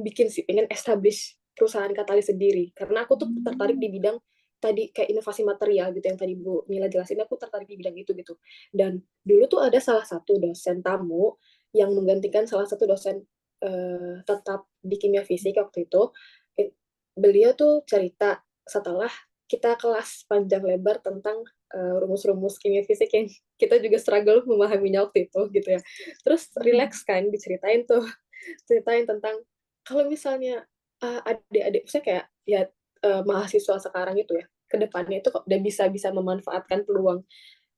bikin sih, pengen establish perusahaan katalis sendiri, karena aku tuh tertarik di bidang tadi kayak inovasi material gitu yang tadi Bu Mila jelasin. Aku tertarik di bidang itu gitu. Dan dulu tuh ada salah satu dosen tamu yang menggantikan salah satu dosen tetap di kimia fisik waktu itu. Beliau tuh cerita setelah kita kelas panjang lebar tentang rumus-rumus kimia fisik yang kita juga struggle memahaminya waktu itu gitu ya. Terus relax kan diceritain tuh, ceritain tentang kalau misalnya adik-adik saya kayak ya mahasiswa sekarang itu ya ke depannya itu kok udah bisa memanfaatkan peluang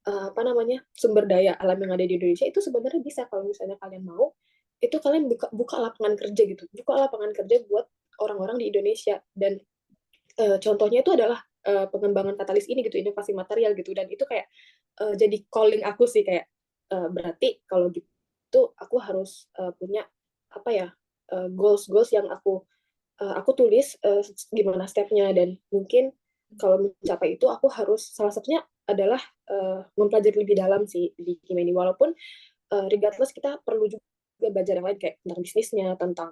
apa namanya, sumber daya alam yang ada di Indonesia, itu sebenarnya bisa kalau misalnya kalian mau, itu kalian buka buka lapangan kerja gitu, buka lapangan kerja buat orang-orang di Indonesia. Dan contohnya itu adalah pengembangan katalis ini gitu, inovasi material gitu. Dan itu kayak jadi calling aku sih, kayak berarti kalau gitu aku harus punya apa ya, goals goals yang aku tulis gimana stepnya, dan mungkin kalau mencapai itu aku harus, salah satunya adalah mempelajari lebih dalam sih di kimia ini. Walaupun regardless kita perlu juga belajar yang lain kayak tentang bisnisnya, tentang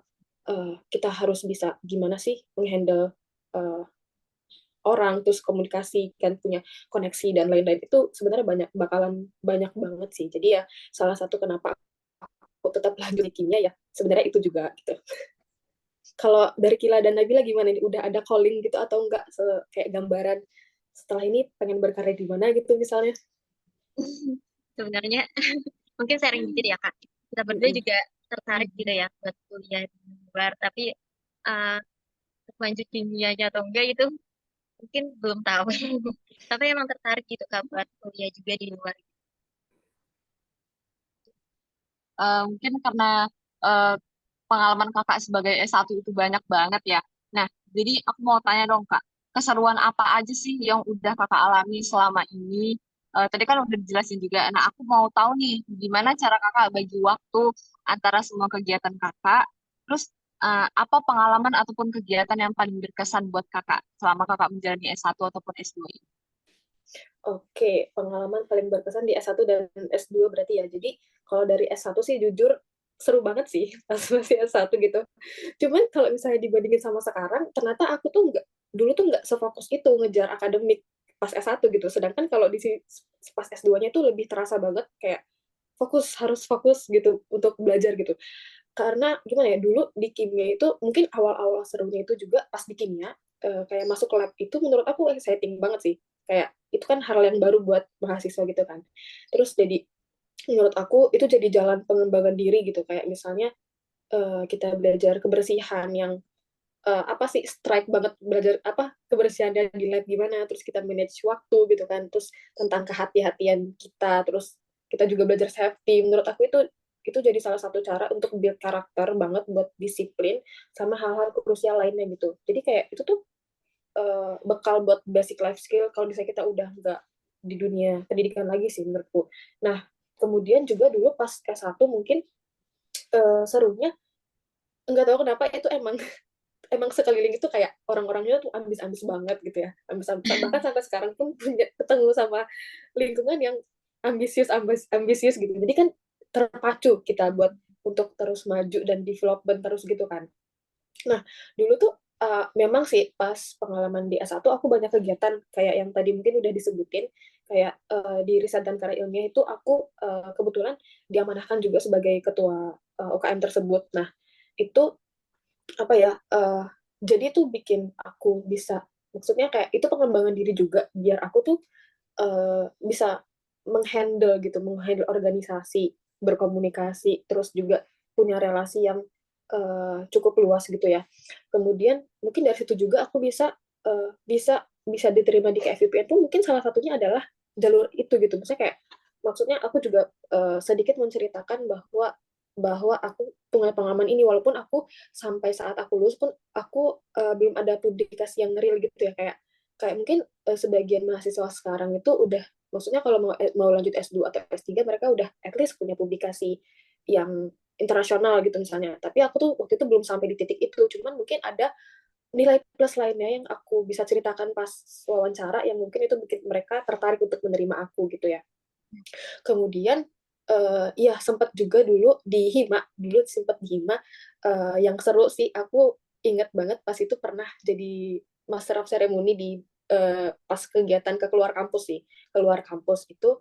kita harus bisa gimana sih menghandle uh, orang, terus komunikasi kan, punya koneksi dan lain-lain, itu sebenarnya banyak banget sih. Jadi ya salah satu kenapa aku tetap lanjut di kimia ya sebenarnya itu juga gitu. Kalau dari Kila dan Nabila gimana nih? Udah ada calling gitu atau enggak, kayak gambaran setelah ini pengen berkarya di mana gitu misalnya? Sebenarnya mungkin sharing dikit ya, Kak. Kita berdua juga tertarik gitu ya buat kuliah di luar, tapi uh, lanjut kimianya atau enggak itu mungkin belum tahu. Tapi emang tertarik gitu, Kak, buat kuliah juga di luar. Mungkin karena eh, pengalaman kakak sebagai S1 itu banyak banget ya. Nah, jadi aku mau tanya dong kak, keseruan apa aja sih yang udah kakak alami selama ini? Tadi kan udah dijelasin juga. Nah, aku mau tahu nih, gimana cara kakak bagi waktu antara semua kegiatan kakak? Terus apa pengalaman ataupun kegiatan yang paling berkesan buat kakak selama kakak menjalani S1 ataupun S2 ini? Oke, pengalaman paling berkesan di S1 dan S2 berarti ya. Jadi kalau dari S1 sih jujur seru banget sih pas masih S1 gitu. Cuman kalau misalnya dibandingin sama sekarang, ternyata aku tuh dulu tuh nggak sefokus itu ngejar akademik pas S1 gitu. Sedangkan kalau di pas S2-nya itu lebih terasa banget kayak harus fokus gitu untuk belajar gitu. Karena gimana ya, dulu di kimia itu mungkin awal-awal serunya itu juga pas di kimia, kayak masuk lab itu menurut aku exciting banget sih. Kayak itu kan hal yang baru buat mahasiswa gitu kan. Terus jadi menurut aku itu jadi jalan pengembangan diri gitu. Kayak misalnya kita belajar kebersihan yang apa sih strike banget, belajar apa kebersihannya di lab gimana, terus kita manage waktu gitu kan, terus tentang kehati-hatian kita, terus kita juga belajar safety. Menurut aku itu jadi salah satu cara untuk build karakter banget buat disiplin sama hal-hal krusial lainnya gitu. Jadi kayak itu tuh bekal buat basic life skill kalau misalnya kita udah nggak di dunia pendidikan lagi sih menurutku. Nah, kemudian juga dulu pas S1 mungkin serunya nggak tahu kenapa itu emang sekeliling itu kayak orang-orangnya tuh ambis-ambis banget gitu ya, ambis-ambisan, bahkan sampai sekarang pun punya ketemu sama lingkungan yang ambisius gitu, jadi kan terpacu kita buat untuk terus maju dan development terus gitu kan. Nah, dulu tuh memang sih pas pengalaman di S1 aku banyak kegiatan kayak yang tadi mungkin udah disebutin, kayak di riset dan karya ilmiah itu aku kebetulan diamanahkan juga sebagai ketua UKM tersebut. Nah, itu apa ya, jadi tuh bikin aku bisa, maksudnya kayak itu pengembangan diri juga biar aku tuh bisa menghandle organisasi, berkomunikasi, terus juga punya relasi yang cukup luas gitu ya. Kemudian mungkin dari situ juga aku bisa diterima di KFUPN tuh mungkin salah satunya adalah jalur itu gitu. Maksudnya aku juga sedikit menceritakan bahwa bahwa aku punya pengalaman ini, walaupun aku sampai saat aku lulus pun aku belum ada publikasi yang real gitu ya, kayak kayak mungkin sebagian mahasiswa sekarang itu udah, maksudnya kalau mau lanjut S2 atau S3 mereka udah at least punya publikasi yang internasional gitu misalnya. Tapi aku tuh waktu itu belum sampai di titik itu. Cuman mungkin ada nilai plus lainnya yang aku bisa ceritakan pas wawancara yang mungkin itu bikin mereka tertarik untuk menerima aku gitu ya. Kemudian ya sempat juga dulu di Hima, yang seru sih, aku inget banget pas itu pernah jadi master of ceremony di pas kegiatan keluar kampus sih. Keluar kampus itu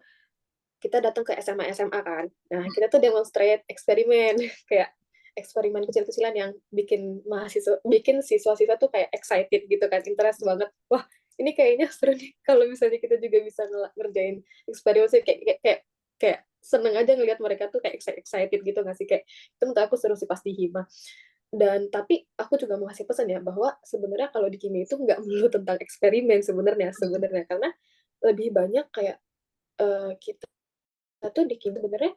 kita datang ke SMA-SMA kan. Nah, kita tuh demonstrate eksperimen kayak eksperimen kecil-kecilan yang bikin siswa-siswa tuh kayak excited gitu kan, interest banget. Wah, ini kayaknya seru nih kalau misalnya kita juga bisa ngerjain eksperimen sih, kayak kayak seneng aja ngelihat mereka tuh kayak excited gitu nggak sih, kayak itu menurut aku seru sih pasti Hima. Dan tapi aku juga mau kasih pesan ya bahwa sebenarnya kalau di kimia itu nggak melulu tentang eksperimen sebenarnya karena lebih banyak kayak kita tuh di kimia sebenarnya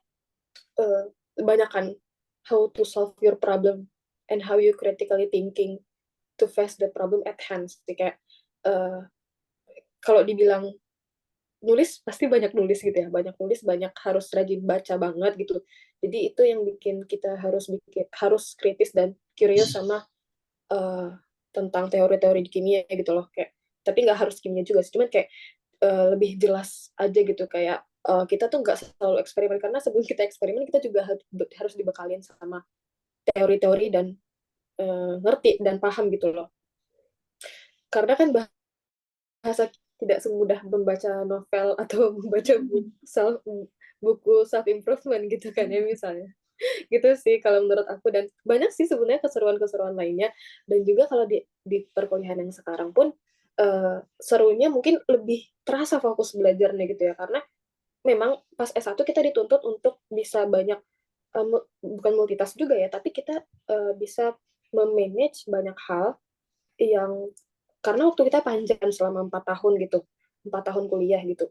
kebanyakan how to solve your problem and how you critically thinking to face the problem at hand. Jadi kayak kalau dibilang nulis pasti banyak nulis gitu ya, banyak nulis, banyak harus rajin baca banget gitu. Jadi itu yang bikin kita harus kritis dan curious sama tentang teori-teori di kimia gitu loh, kayak tapi nggak harus kimia juga sih, cuman kayak lebih jelas aja gitu, kayak kita tuh nggak selalu eksperimen, karena sebelum kita eksperimen kita juga harus dibekalin sama teori-teori dan ngerti dan paham gitu loh. Karena kan bahasa tidak semudah membaca novel atau membaca buku self improvement gitu kan ya misalnya. Gitu sih kalau menurut aku, dan banyak sih sebenarnya keseruan-keseruan lainnya. Dan juga kalau di perkuliahan yang sekarang pun serunya mungkin lebih terasa fokus belajarnya gitu ya, karena memang pas S1 kita dituntut untuk bisa banyak bukan multitask juga ya, tapi kita bisa memanage banyak hal yang, karena waktu kita panjang selama 4 tahun gitu, 4 tahun kuliah gitu.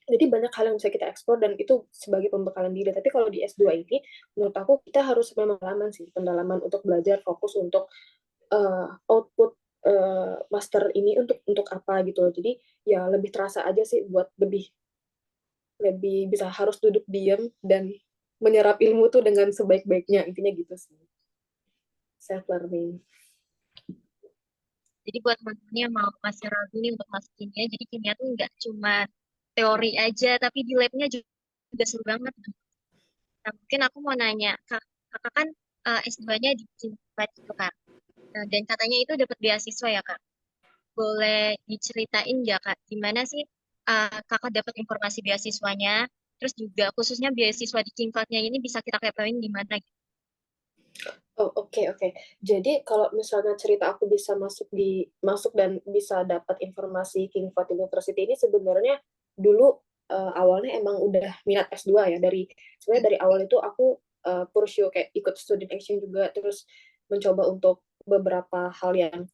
Jadi banyak hal yang bisa kita eksplor dan itu sebagai pembekalan diri. Tapi kalau di S2 ini, menurut aku kita harus memang pendalaman untuk belajar, fokus untuk output master ini untuk apa gitu loh. Jadi ya lebih terasa aja sih, buat lebih lebih bisa harus duduk diam dan menyerap ilmu tuh dengan sebaik-baiknya, intinya gitu sih. Self learning. Jadi buat teman-teman yang mau masih ragu nih untuk masuk kimia, jadi kimia tuh nggak cuma teori aja, tapi di labnya juga seru banget. Nah, mungkin aku mau nanya, kakak kan S2-nya di Kinvat itu kan, dan katanya itu dapat beasiswa ya kak. Boleh diceritain nggak kak, gimana sih kakak dapat informasi beasiswanya, terus juga khususnya beasiswa di Kinvatnya ini bisa kita kepoin di mana gitu. Oh, oke. Jadi kalau misalnya cerita aku bisa masuk dan bisa dapat informasi Kingford University ini, sebenarnya dulu awalnya emang udah minat S2 ya, sebenarnya dari awal itu aku pursue kayak ikut student action juga, terus mencoba untuk beberapa hal yang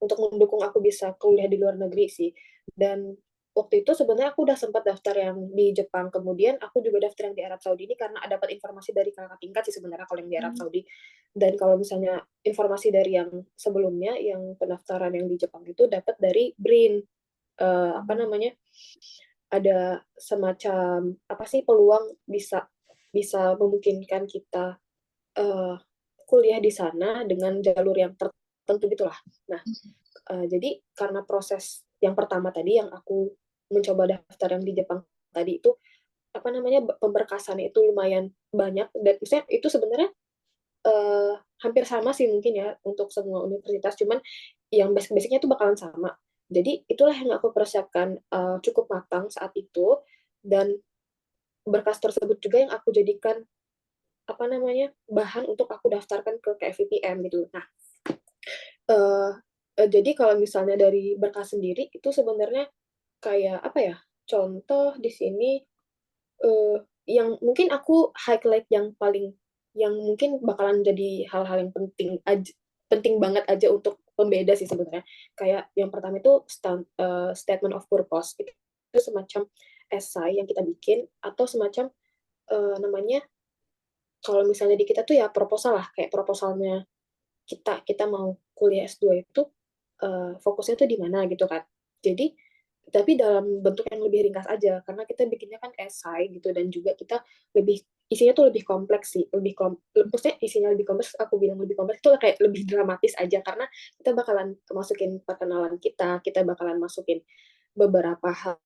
untuk mendukung aku bisa kuliah di luar negeri sih. Dan waktu itu sebenarnya aku udah sempat daftar yang di Jepang, kemudian aku juga daftar yang di Arab Saudi ini karena dapat informasi dari kakak tingkat sih sebenarnya kalau yang di Arab Saudi. Dan kalau misalnya informasi dari yang sebelumnya, yang pendaftaran yang di Jepang itu dapat dari BRIN, ada semacam peluang bisa memungkinkan kita kuliah di sana dengan jalur yang tertentu gitulah. Nah, jadi karena proses yang pertama tadi yang aku mencoba daftar yang di Jepang tadi itu pemberkasannya itu lumayan banyak, dan maksudnya itu sebenarnya hampir sama sih mungkin ya untuk semua universitas, cuman yang basic-basicnya itu bakalan sama. Jadi itulah yang aku persiapkan cukup matang saat itu, dan berkas tersebut juga yang aku jadikan bahan untuk aku daftarkan ke KFVPM gitu. Nah, jadi kalau misalnya dari berkas sendiri itu sebenarnya kayak contoh di sini yang mungkin aku highlight yang mungkin bakalan jadi hal-hal yang penting banget aja untuk pembeda sih sebenarnya. Kayak yang pertama itu statement of purpose, itu semacam esai yang kita bikin atau semacam kalau misalnya di kita tuh ya proposal lah, kayak proposalnya kita mau kuliah S2 itu fokusnya tuh di mana gitu kan. Jadi tapi dalam bentuk yang lebih ringkas aja, karena kita bikinnya kan esai gitu, dan juga kita isinya tuh lebih kompleks sih, maksudnya isinya lebih kompleks, aku bilang lebih kompleks itu kayak lebih dramatis aja, karena kita bakalan masukin perkenalan kita bakalan masukin beberapa hal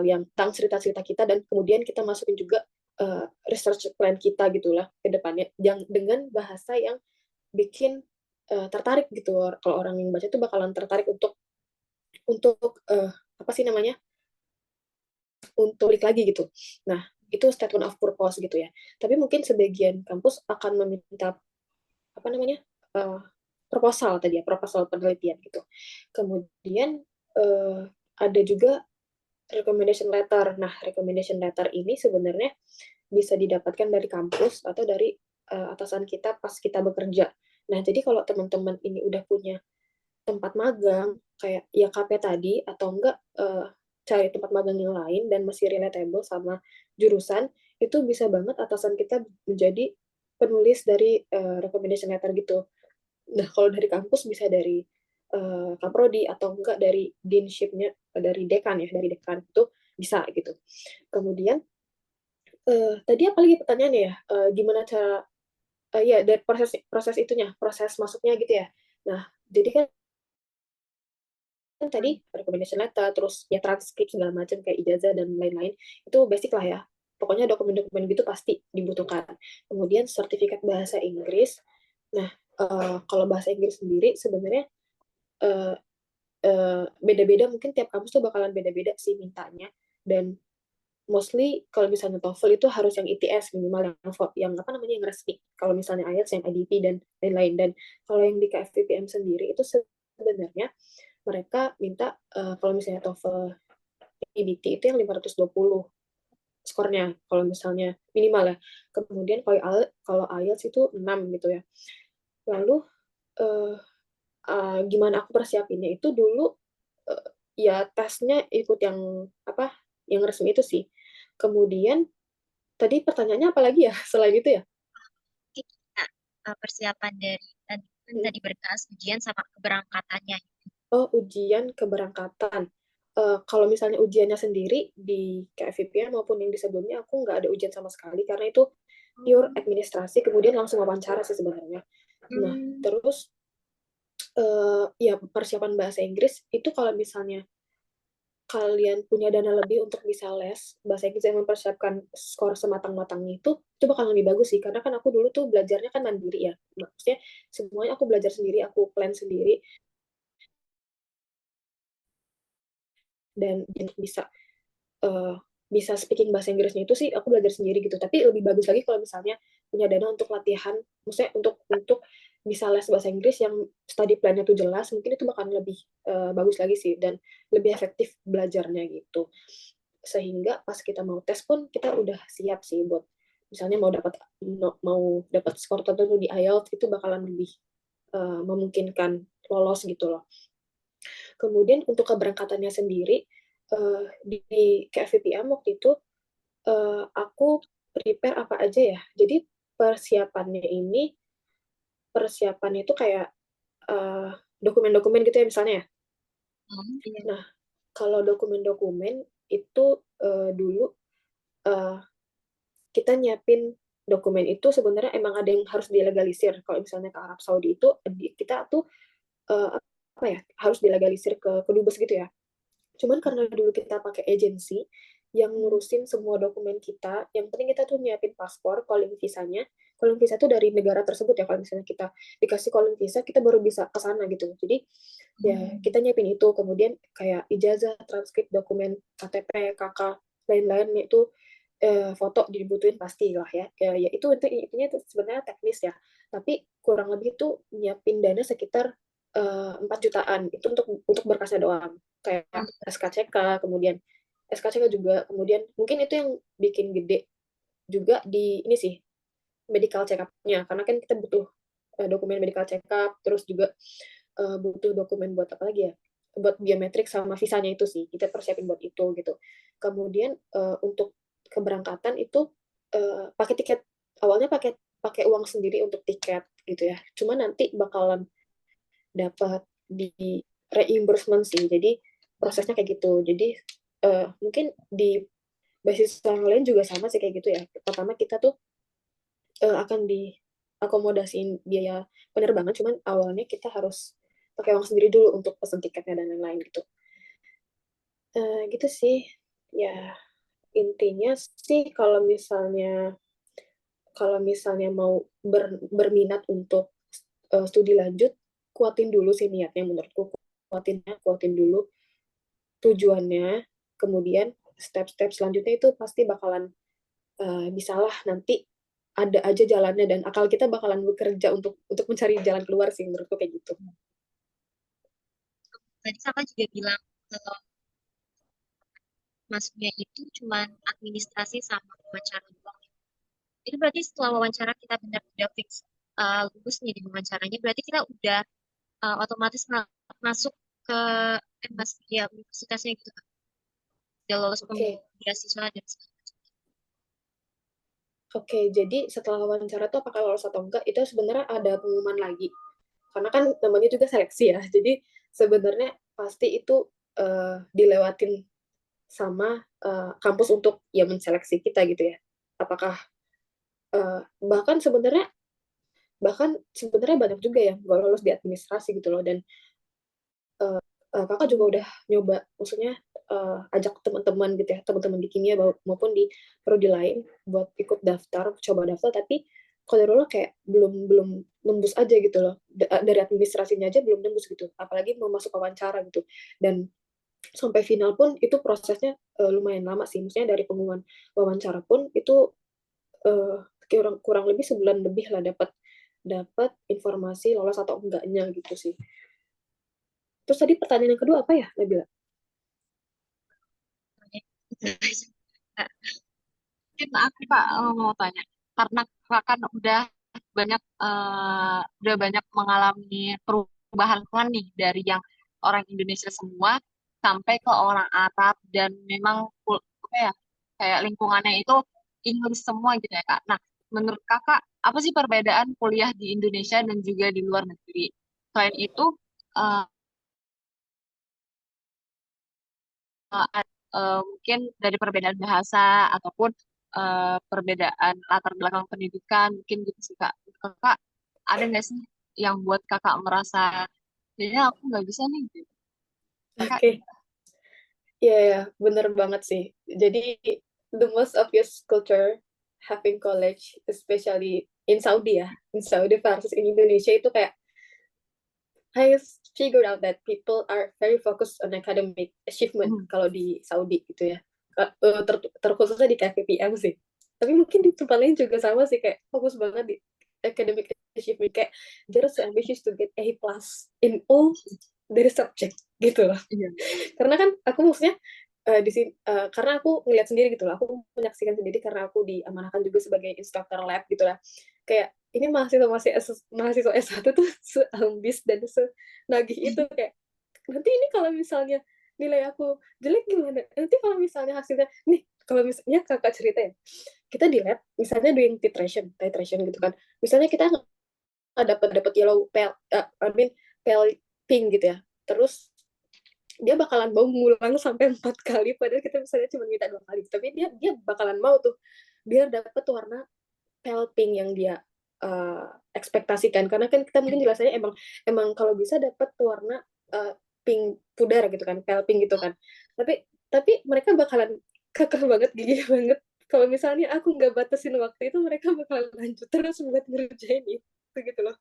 yang tentang cerita-cerita kita, dan kemudian kita masukin juga research plan kita gitulah ke depannya, yang dengan bahasa yang bikin tertarik gitu. Kalau orang yang baca tuh bakalan tertarik untuk untuk balik lagi gitu. Nah, itu statement of purpose gitu ya. Tapi mungkin sebagian kampus akan meminta proposal tadi ya, proposal penelitian gitu. Kemudian ada juga recommendation letter. Nah, recommendation letter ini sebenarnya bisa didapatkan dari kampus atau dari atasan kita pas kita bekerja. Nah, jadi kalau teman-teman ini udah punya tempat magang kayak ya KP tadi, atau enggak cari tempat magang yang lain dan masih relatable sama jurusan, itu bisa banget atasan kita menjadi penulis dari recommendation letter gitu. Nah, kalau dari kampus bisa dari kaprodi atau enggak dari deanship-nya, dari dekan itu bisa gitu. Kemudian tadi apa lagi pertanyaannya ya? Gimana cara ya dari proses itunya, proses masuknya gitu ya. Nah, jadi kan tadi recommendation letter, terus ya transkrip segala macam kayak ijazah dan lain-lain, itu basic lah ya. Pokoknya dokumen-dokumen gitu pasti dibutuhkan. Kemudian sertifikat bahasa Inggris. Nah, kalau bahasa Inggris sendiri sebenarnya beda-beda, mungkin tiap kampus tuh bakalan beda-beda sih mintanya. Dan mostly kalau misalnya TOEFL itu harus yang ITS minimal, yang yang resmi. Kalau misalnya IELTS yang IDP dan lain-lain. Dan kalau yang di KFVPM sendiri itu sebenarnya mereka minta kalau misalnya TOEFL EBT itu yang 520 skornya kalau misalnya minimal ya. Kemudian kalau IELTS itu 6 gitu ya. Lalu gimana aku persiapinnya itu dulu ya tesnya ikut yang resmi itu sih. Kemudian tadi pertanyaannya apa lagi ya selain itu ya? Persiapan dari tadi berkas ujian sama keberangkatannya. Oh, ujian keberangkatan. Kalau misalnya ujiannya sendiri di KFVPM maupun yang di sebelumnya, aku nggak ada ujian sama sekali karena itu pure administrasi, kemudian langsung wawancara sih sebenarnya. Nah, terus ya persiapan bahasa Inggris itu kalau misalnya kalian punya dana lebih untuk bisa les bahasa Inggris dan mempersiapkan skor sematang-matangnya itu bakal lebih bagus sih, karena kan aku dulu tuh belajarnya kan mandiri ya, maksudnya semuanya aku belajar sendiri, aku plan sendiri, dan bisa speaking bahasa Inggrisnya itu sih aku belajar sendiri gitu. Tapi lebih bagus lagi kalau misalnya punya dana untuk latihan, maksudnya untuk bisa les bahasa Inggris yang study plan-nya tuh jelas, mungkin itu bakal lebih bagus lagi sih, dan lebih efektif belajarnya gitu. Sehingga pas kita mau tes pun kita udah siap sih buat misalnya mau dapat skor tertentu di IELTS itu bakalan lebih memungkinkan lolos gitu loh. Kemudian untuk keberangkatannya sendiri di KFVPM waktu itu aku prepare apa aja ya. Jadi persiapannya itu kayak dokumen-dokumen gitu ya misalnya ya. Iya. Nah, kalau dokumen-dokumen itu dulu kita nyiapin dokumen itu sebenarnya emang ada yang harus dilegalisir. Kalau misalnya ke Arab Saudi itu kita tuh apa ya harus dilegalisir ke kedubes gitu ya. Cuman karena dulu kita pakai agensi yang ngurusin semua dokumen kita, yang penting kita tuh nyiapin paspor, calling visanya. Calling visa tuh dari negara tersebut ya, kalau misalnya kita dikasih calling visa, kita baru bisa ke sana gitu. Jadi ya kita nyiapin itu, kemudian kayak ijazah, transkrip, dokumen, KTP, KK, lain-lain itu foto dibutuhin pasti lah ya. Ya itu intinya itu sebenarnya teknis ya. Tapi kurang lebih tuh nyiapin dana sekitar 4 jutaan itu untuk berkasnya doang. Kayak SKCK, kemudian SKCK juga, kemudian mungkin itu yang bikin gede juga di ini sih medical check up-nya, karena kan kita butuh dokumen medical check up, terus juga butuh dokumen buat apa lagi ya, buat biometrik sama visanya itu sih, kita persiapin buat itu gitu. Kemudian untuk keberangkatan itu pakai tiket, awalnya pakai uang sendiri untuk tiket gitu ya, cuma nanti bakalan dapat di reimbursement sih, jadi prosesnya kayak gitu. Jadi mungkin di basis yang lain juga sama sih kayak gitu ya. Pertama kita tuh akan diakomodasiin biaya penerbangan, cuman awalnya kita harus pakai uang sendiri dulu untuk pesan tiketnya dan lain-lain gitu. Gitu sih. Ya, intinya sih kalau misalnya mau berminat untuk studi lanjut, kuatin dulu sih niatnya menurutku. Kuatin dulu tujuannya, kemudian step-step selanjutnya itu pasti bakalan bisalah nanti ada aja jalannya dan akal kita bakalan bekerja untuk mencari jalan keluar sih menurutku kayak gitu. Tadi Kakak juga bilang kalau masuknya itu cuma administrasi sama wawancara doang. Itu berarti setelah wawancara kita benar-benar fix lulus nih di wawancaranya, berarti kita udah otomatis masuk ke embassy ya universitasnya gitu kan. Udah lolos Oke. beasiswa dan segala macam. Oke, jadi setelah wawancara tuh apakah lolos atau enggak, itu sebenarnya ada pengumuman lagi. Karena kan namanya juga seleksi ya, jadi sebenarnya pasti itu dilewatin sama kampus untuk ya menseleksi kita gitu ya. Apakah bahkan sebenarnya banyak juga yang nggak lolos di administrasi gitu loh, dan kakak juga udah nyoba, maksudnya ajak teman-teman gitu ya, teman-teman di kimia maupun di prodi lain buat ikut coba daftar, tapi kalau kayak belum nembus aja gitu loh, dari administrasinya aja belum nembus gitu, apalagi mau masuk wawancara gitu. Dan sampai final pun itu prosesnya lumayan lama sih, maksudnya dari pengumuman wawancara pun itu kurang lebih sebulan lebih lah dapat informasi lolos atau enggaknya gitu sih. Terus tadi pertanyaan yang kedua apa ya, Nabila? Mungkin aku Kak mau tanya, karena Kak kan udah banyak mengalami perubahan plan nih dari yang orang Indonesia semua sampai ke orang Arab dan memang apa ya kayak lingkungannya itu Inggris semua gitu ya Kak. Nah, menurut Kakak apa sih perbedaan kuliah di Indonesia dan juga di luar negeri? Selain itu eh, mungkin dari perbedaan bahasa ataupun perbedaan latar belakang pendidikan mungkin gitu sih Kak. Kakak ada nggak sih yang buat Kakak merasa kayaknya aku nggak bisa nih gitu. Kakak Oke, ya bener banget sih. Jadi the most obvious culture having college, especially in Saudi ya, in Saudi versus in Indonesia itu kayak I figured out that people are very focused on academic achievement kalau di Saudi gitu ya. Terkhususnya di KVPM sih. Tapi mungkin di tempat lain juga sama sih, kayak fokus banget di academic achievement, kayak they're so ambitious to get A+ in all their subject gitu loh. iya. Karena kan aku maksudnya di sini karena aku ngeliat sendiri gitu loh, aku menyaksikan sendiri karena aku diamanahkan juga sebagai instruktur lab gitu lah. Kayak ini mahasiswa S1 tuh seambis dan senagih itu kayak nanti ini kalau misalnya nilai aku jelek gimana? Nanti kalau misalnya hasilnya nih kalau misalnya kakak cerita ya, kita di lab misalnya doing titration gitu kan. Misalnya kita dapat yellow pale, I mean pale pink gitu ya. Terus dia bakalan mau ngulang sampai 4 kali padahal kita misalnya cuma minta 2 kali, tapi dia bakalan mau tuh biar dapat warna pale pink yang dia ekspektasikan, karena kan kita mungkin jelasannya emang emang kalau bisa dapat warna pink pudar gitu kan, pale pink gitu kan, tapi mereka bakalan kekeh banget, gigih banget. Kalau misalnya aku nggak batasin waktu itu, mereka bakalan lanjut terus buat ngerjain itu gitu loh.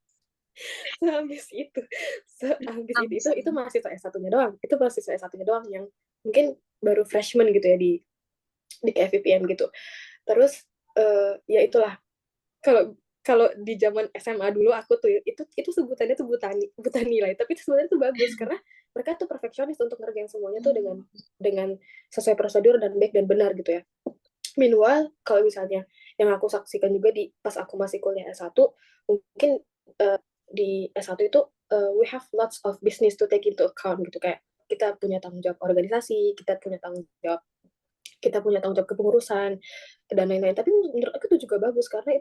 Sehabis itu mahasiswa S1-nya doang, itu mahasiswa S1-nya doang yang mungkin baru freshman gitu ya di KFVPM gitu. Terus ya itulah, kalau kalau di zaman SMA dulu aku tuh itu sebutannya tuh buta nilai, tapi itu sebenarnya tuh bagus karena mereka tuh perfeksionis untuk ngerjain semuanya tuh dengan sesuai prosedur dan baik dan benar gitu ya. Meanwhile kalau misalnya yang aku saksikan juga di pas aku masih kuliah S1, mungkin di S1 itu we have lots of business to take into account gitu, kayak kita punya tanggung jawab organisasi, kita punya tanggung jawab kepengurusan dan lain-lain. Tapi menurut aku itu juga bagus karena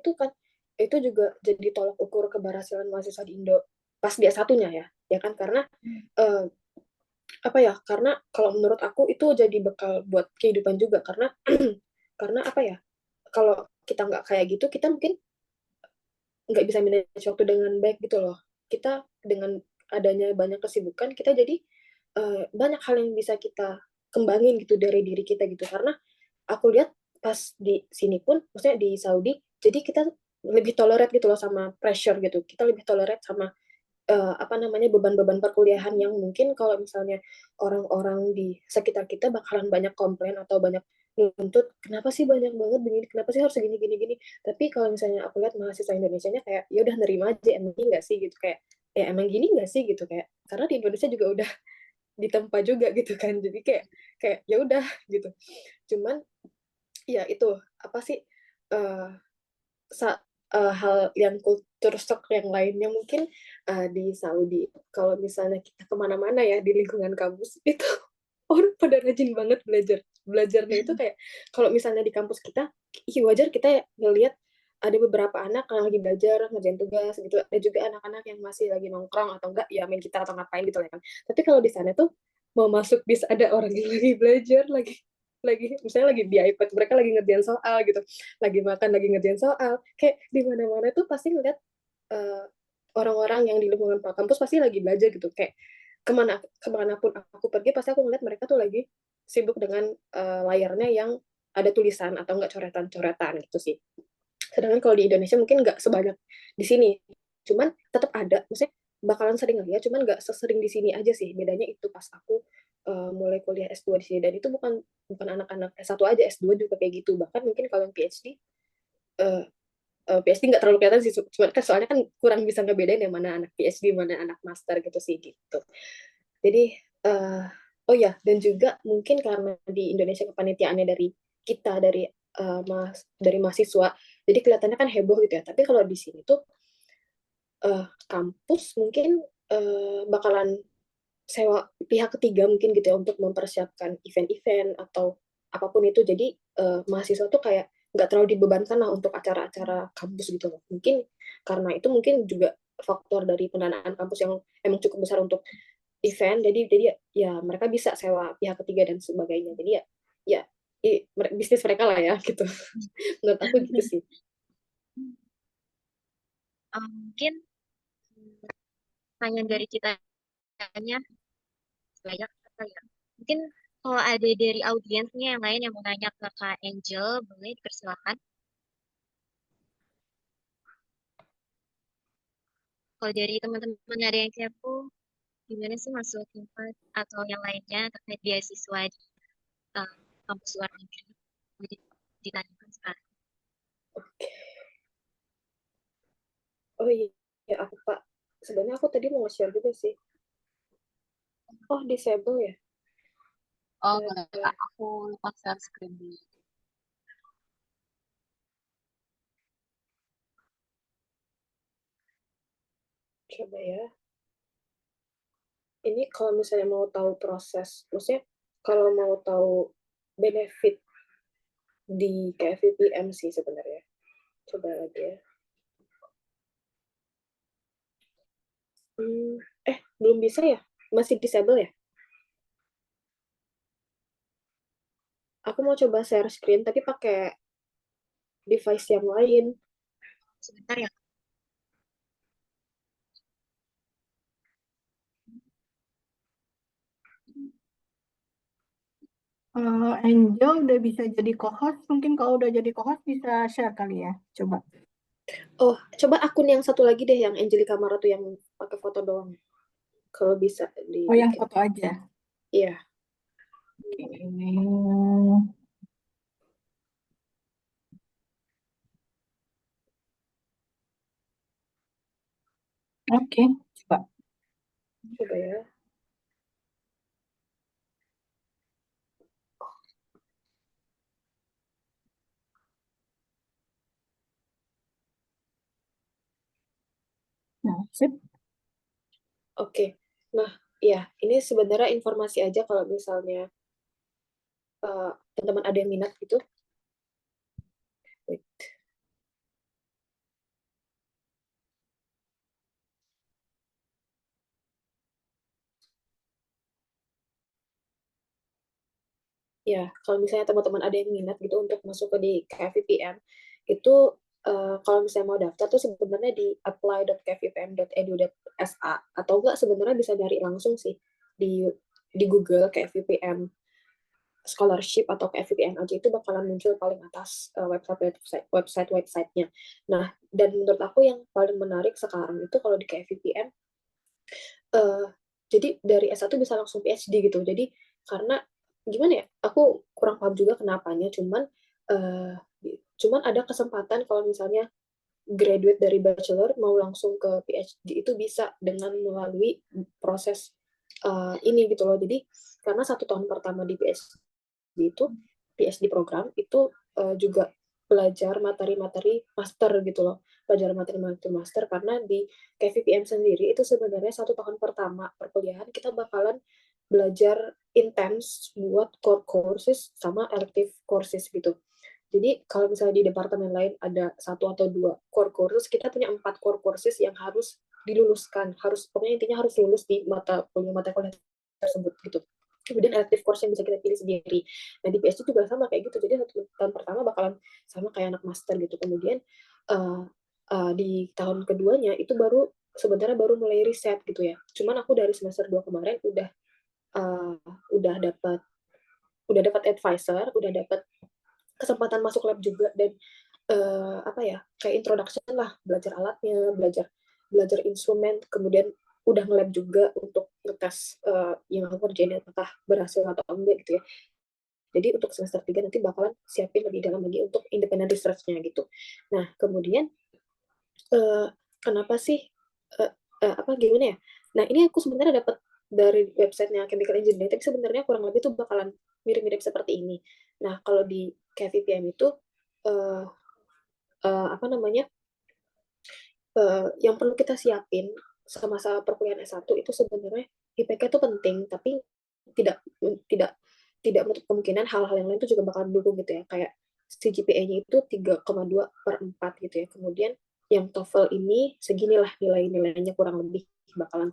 itu juga jadi tolak ukur keberhasilan mahasiswa di Indo pas di S1-nya ya kan, karena apa ya, karena kalau menurut aku itu jadi bekal buat kehidupan juga, karena karena apa ya, kalau kita nggak kayak gitu kita mungkin nggak bisa manage waktu dengan baik gitu loh. Kita dengan adanya banyak kesibukan, kita jadi banyak hal yang bisa kita kembangin gitu dari diri kita gitu. Karena aku lihat pas di sini pun, maksudnya di Saudi, jadi kita lebih tolerate gitu loh sama pressure gitu. Kita lebih tolerate sama apa namanya, beban-beban perkuliahan yang mungkin kalau misalnya orang-orang di sekitar kita bakalan banyak komplain atau banyak nuntut, kenapa sih banyak banget begini, kenapa sih harus segini gini gini. Tapi kalau misalnya aku lihat mahasiswa Indonesianya kayak ya udah nerima aja, emang gini nggak sih gitu, kayak ya emang gini nggak sih gitu, kayak karena di Indonesia juga udah ditempa juga gitu kan, jadi kayak kayak ya udah gitu. Cuman ya itu apa sih, eh hal yang kultur shock yang lainnya mungkin di Saudi, kalau misalnya kita kemana-mana ya di lingkungan kampus itu orang pada rajin banget belajarnya itu kayak kalau misalnya di kampus kita, wajar kita ya ngelihat ada beberapa anak yang lagi belajar ngerjain tugas gitu, ada juga anak-anak yang masih lagi nongkrong atau enggak ya main gitar atau ngapain gitu ya kan. Tapi kalau di sana tuh mau masuk bis ada orang yang lagi belajar, lagi misalnya lagi di iPad, mereka lagi ngerjain soal gitu, lagi makan lagi ngerjain soal, kayak di mana-mana tuh pasti ngeliat uh, orang-orang yang di lingkungan kampus pasti lagi belajar gitu, kayak kemanapun aku pergi pasti aku ngeliat mereka tuh lagi sibuk dengan layarnya yang ada tulisan atau enggak coretan-coretan gitu sih. Sedangkan kalau di Indonesia mungkin nggak sebanyak di sini, cuman tetap ada, maksudnya bakalan sering lihat, cuman nggak sesering di sini aja sih. Bedanya itu pas aku mulai kuliah S2 di sini, dan itu bukan bukan anak-anak S1 aja, S2 juga kayak gitu. Bahkan mungkin kalau yang PhD, uh, PhD nggak terlalu kelihatan sih, cuma kan soalnya kan kurang bisa ngebedain yang mana anak PhD, mana anak master gitu sih gitu. Jadi oh ya, dan juga mungkin karena di Indonesia kepanitiaannya dari kita dari mahasiswa, jadi kelihatannya kan heboh gitu ya. Tapi kalau di sini tuh kampus mungkin bakalan sewa pihak ketiga mungkin gitu ya untuk mempersiapkan event-event atau apapun itu. Jadi mahasiswa tuh kayak nggak terlalu dibebankan lah untuk acara-acara kampus gitu loh. Mungkin karena itu mungkin juga faktor dari pendanaan kampus yang emang cukup besar untuk event. Jadi ya mereka bisa sewa pihak ketiga dan sebagainya. Jadi ya bisnis mereka lah ya gitu. Menurut aku gitu sih. Mungkin pertanyaan dari kita hanya banyak apa ya? Mungkin kalau ada dari audiensnya yang lain yang mau nanya ke Kak Angel, boleh dipersilakan. Kalau dari teman-teman ada yang kepo, gimana sih masuk Unpad atau yang lainnya terkait beasiswa di kampus luar negeri? Boleh ditanyakan sekarang. Oh iya, ya aku Pak. Sebenarnya aku tadi mau nge-share juga sih. Oh, disable ya? Oh, enggak, aku lupa share screen dulu. Coba ya. Ini kalau misalnya mau tahu proses, maksudnya kalau mau tahu benefit di KVPM sih sebenarnya. Coba lagi ya. Belum bisa ya? Masih disable ya? Aku mau coba share screen tapi pakai device yang lain. Sebentar ya. Angel udah bisa jadi co-host, mungkin kalau udah jadi co-host bisa share kali ya, coba. Oh, coba akun yang satu lagi deh, yang Angelica Mara tuh yang pakai foto doang. Kalau bisa di. Oh, yang foto aja. Iya. Oke, coba. Coba ya. Nah, sip. Oke. Nah, ya, ini sebenarnya informasi aja kalau misalnya teman-teman ada yang minat gitu. Wait. Ya, kalau misalnya teman-teman ada yang minat gitu untuk masuk ke di KVPM, itu kalau misalnya mau daftar tuh sebenarnya di apply.kvpm.edu.sa, atau enggak sebenarnya bisa cari langsung sih di Google KVPM scholarship atau KVPM aja, itu bakalan muncul paling atas website-websitenya. Nah, dan menurut aku yang paling menarik sekarang itu kalau di KVPM, jadi dari S1 bisa langsung PhD gitu. Jadi karena gimana ya, aku kurang paham juga kenapanya, cuman ada kesempatan kalau misalnya graduate dari bachelor mau langsung ke PhD itu bisa dengan melalui proses ini gitu loh. Jadi karena 1 tahun pertama di PhD program itu juga belajar materi-materi master gitu loh, belajar materi-materi master, karena di KVPM sendiri itu sebenarnya 1 tahun pertama perkuliahan kita bakalan belajar intens buat core courses sama elective courses gitu. Jadi kalau misalnya di departemen lain ada 1 atau 2 core courses, kita punya 4 core courses yang harus diluluskan, pokoknya intinya harus lulus di mata kuliah tersebut gitu. Kemudian elective course yang bisa kita pilih sendiri. Nah, di PhD juga sama kayak gitu. Jadi 1 tahun pertama bakalan sama kayak anak master gitu. Kemudian di tahun keduanya itu sebenarnya baru mulai riset gitu ya. Cuman aku dari semester 2 kemarin udah dapat advisor, udah dapat kesempatan masuk lab juga, dan kayak introduction lah, belajar alatnya, belajar instrumen, kemudian udah nge-lab juga untuk ngetes yang aku kerjain apakah berhasil atau enggak gitu ya. Jadi untuk semester 3 nanti bakalan siapin lebih dalam lagi untuk independent research-nya gitu. Nah, kemudian kenapa sih gimana ya? Nah, ini aku sebenarnya dapat dari websitenya Chemical Engineering, tapi sebenarnya kurang lebih tuh bakalan mirip-mirip seperti ini. Nah, kalau di KVPM itu yang perlu kita siapin semasa perkuliahan S1 itu sebenarnya IPK itu penting, tapi tidak tidak tidak menutup kemungkinan hal-hal yang lain itu juga bakal mendukung gitu ya, kayak CGPA-nya itu 3,2/4 gitu ya. Kemudian yang TOEFL ini seginilah nilainya, kurang lebih bakalan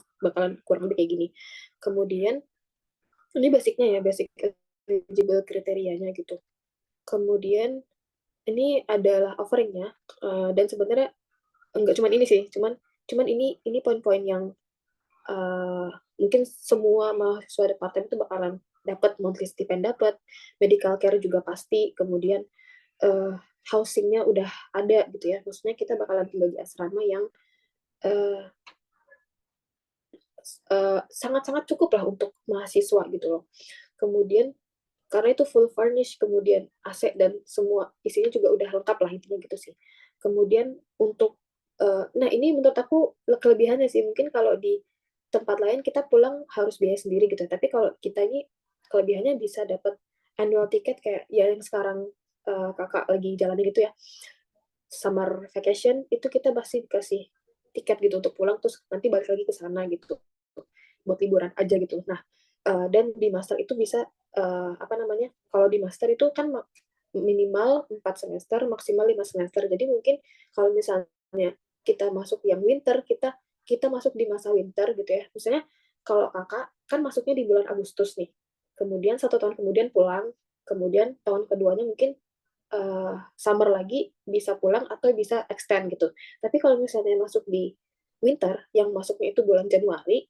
kurang lebih kayak gini. Kemudian ini basicnya ya, basic eligible kriterianya gitu. Kemudian ini adalah offeringnya, dan sebenarnya enggak cuman ini sih, cuman ini poin-poin yang mungkin semua mahasiswa departemen itu bakalan dapat, monthly stipend dapat, medical care juga pasti, kemudian housingnya udah ada gitu ya. Maksudnya kita bakalan tinggal di asrama yang sangat-sangat cukup lah untuk mahasiswa gitu loh. Kemudian karena itu full furnish, kemudian AC dan semua isinya juga udah lengkap lah intinya gitu sih. Kemudian untuk nah ini menurut aku kelebihannya sih, mungkin kalau di tempat lain kita pulang harus biaya sendiri gitu, tapi kalau kita ini kelebihannya bisa dapat annual ticket kayak ya yang sekarang kakak lagi jalanin gitu ya, summer vacation itu kita pasti dikasih tiket gitu untuk pulang terus nanti balik lagi ke sana gitu buat liburan aja gitu. Nah, dan di master itu bisa apa namanya? Kalau di master itu kan minimal 4 semester, maksimal 5 semester. Jadi mungkin kalau misalnya kita masuk yang winter, kita kita masuk di masa winter gitu ya. Misalnya kalau kakak kan masuknya di bulan Agustus nih. Kemudian 1 tahun kemudian pulang, kemudian tahun keduanya mungkin summer lagi bisa pulang atau bisa extend gitu. Tapi kalau misalnya masuk di winter, yang masuknya itu bulan Januari,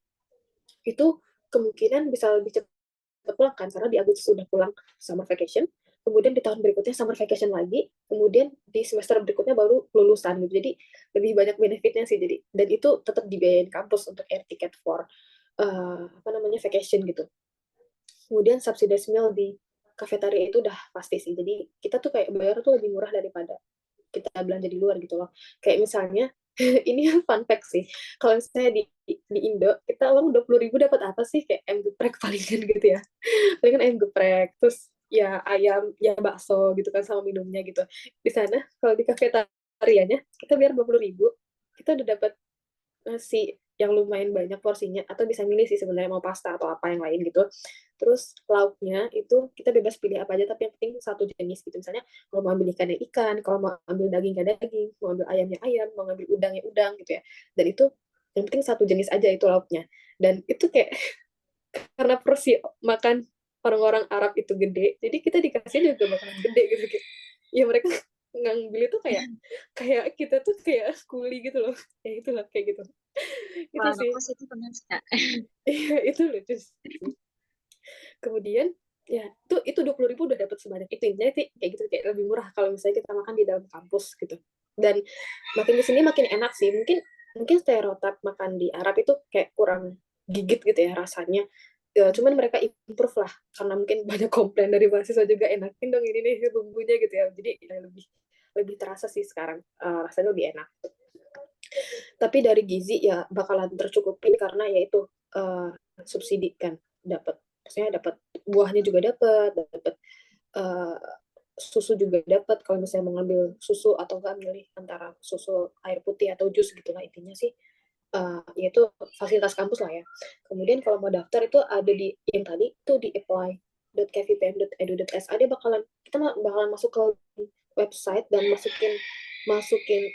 itu kemungkinan bisa lebih cepat pulang kan, karena di Agustus sudah pulang summer vacation, kemudian di tahun berikutnya summer vacation lagi, kemudian di semester berikutnya baru lulusan gitu. Jadi lebih banyak benefitnya sih jadi. Dan itu tetap dibiayain kampus untuk air ticket for apa namanya vacation gitu. Kemudian subsidized meal di kafetaria itu udah pasti sih. Jadi kita tuh kayak bayar tuh lebih murah daripada kita belanja di luar gitu loh. Kayak misalnya ini fun fact sih. Kalau misalnya di Indo, kita uang 20.000 dapat apa sih? Kayak ayam geprek palingan gitu ya. Palingan ayam geprek, terus ya ayam, ya bakso gitu kan sama minumnya gitu. Di sana kalau di kafetarianya kita biar 20.000, kita udah dapat nasi yang lumayan banyak porsinya atau bisa milih sih sebenarnya mau pasta atau apa yang lain gitu. Terus lauknya itu kita bebas pilih apa aja tapi yang penting satu jenis gitu. Misalnya kalau mau ambil ikan ya ikan, kalau mau ambil daging ya daging, mau ambil ayam ya ayam, mau ambil udang ya udang gitu ya. Dan itu yang penting satu jenis aja itu lauknya. Dan itu kayak karena porsi makan orang-orang Arab itu gede, jadi kita dikasih juga makanan gede gitu kayak. Ya mereka ngambil itu kayak kayak kita tuh kayak kuli gitu loh. Ya itulah kayak gitu. Itu Wah, sih. bagus itu benar sih, Kak. Iya, itu lucu sih. Kemudian ya itu 20.000 udah dapat sebanyak itu. Intinya kayak gitu kayak lebih murah kalau misalnya kita makan di dalam kampus gitu. Dan makin kesini makin enak sih. Mungkin mungkin stereotip makan di Arab itu kayak kurang gigit gitu ya rasanya. Ya, cuman mereka improve lah karena mungkin banyak komplain dari mahasiswa juga enakin dong ini nih bumbunya gitu ya. Jadi ya, lebih lebih terasa sih sekarang rasanya lebih enak. Tapi dari gizi ya bakalan tercukupin karena ya itu subsidi kan dapat, maksudnya dapat buahnya juga dapat uh, susu juga dapat kalau misalnya mau ngambil susu atau enggak milih antara susu air putih atau jus gitulah intinya sih yaitu fasilitas kampus lah ya. Kemudian kalau mau daftar itu ada di yang tadi itu di apply.kvpm.edu.sa dia kita bakalan masuk ke website dan masukin masukin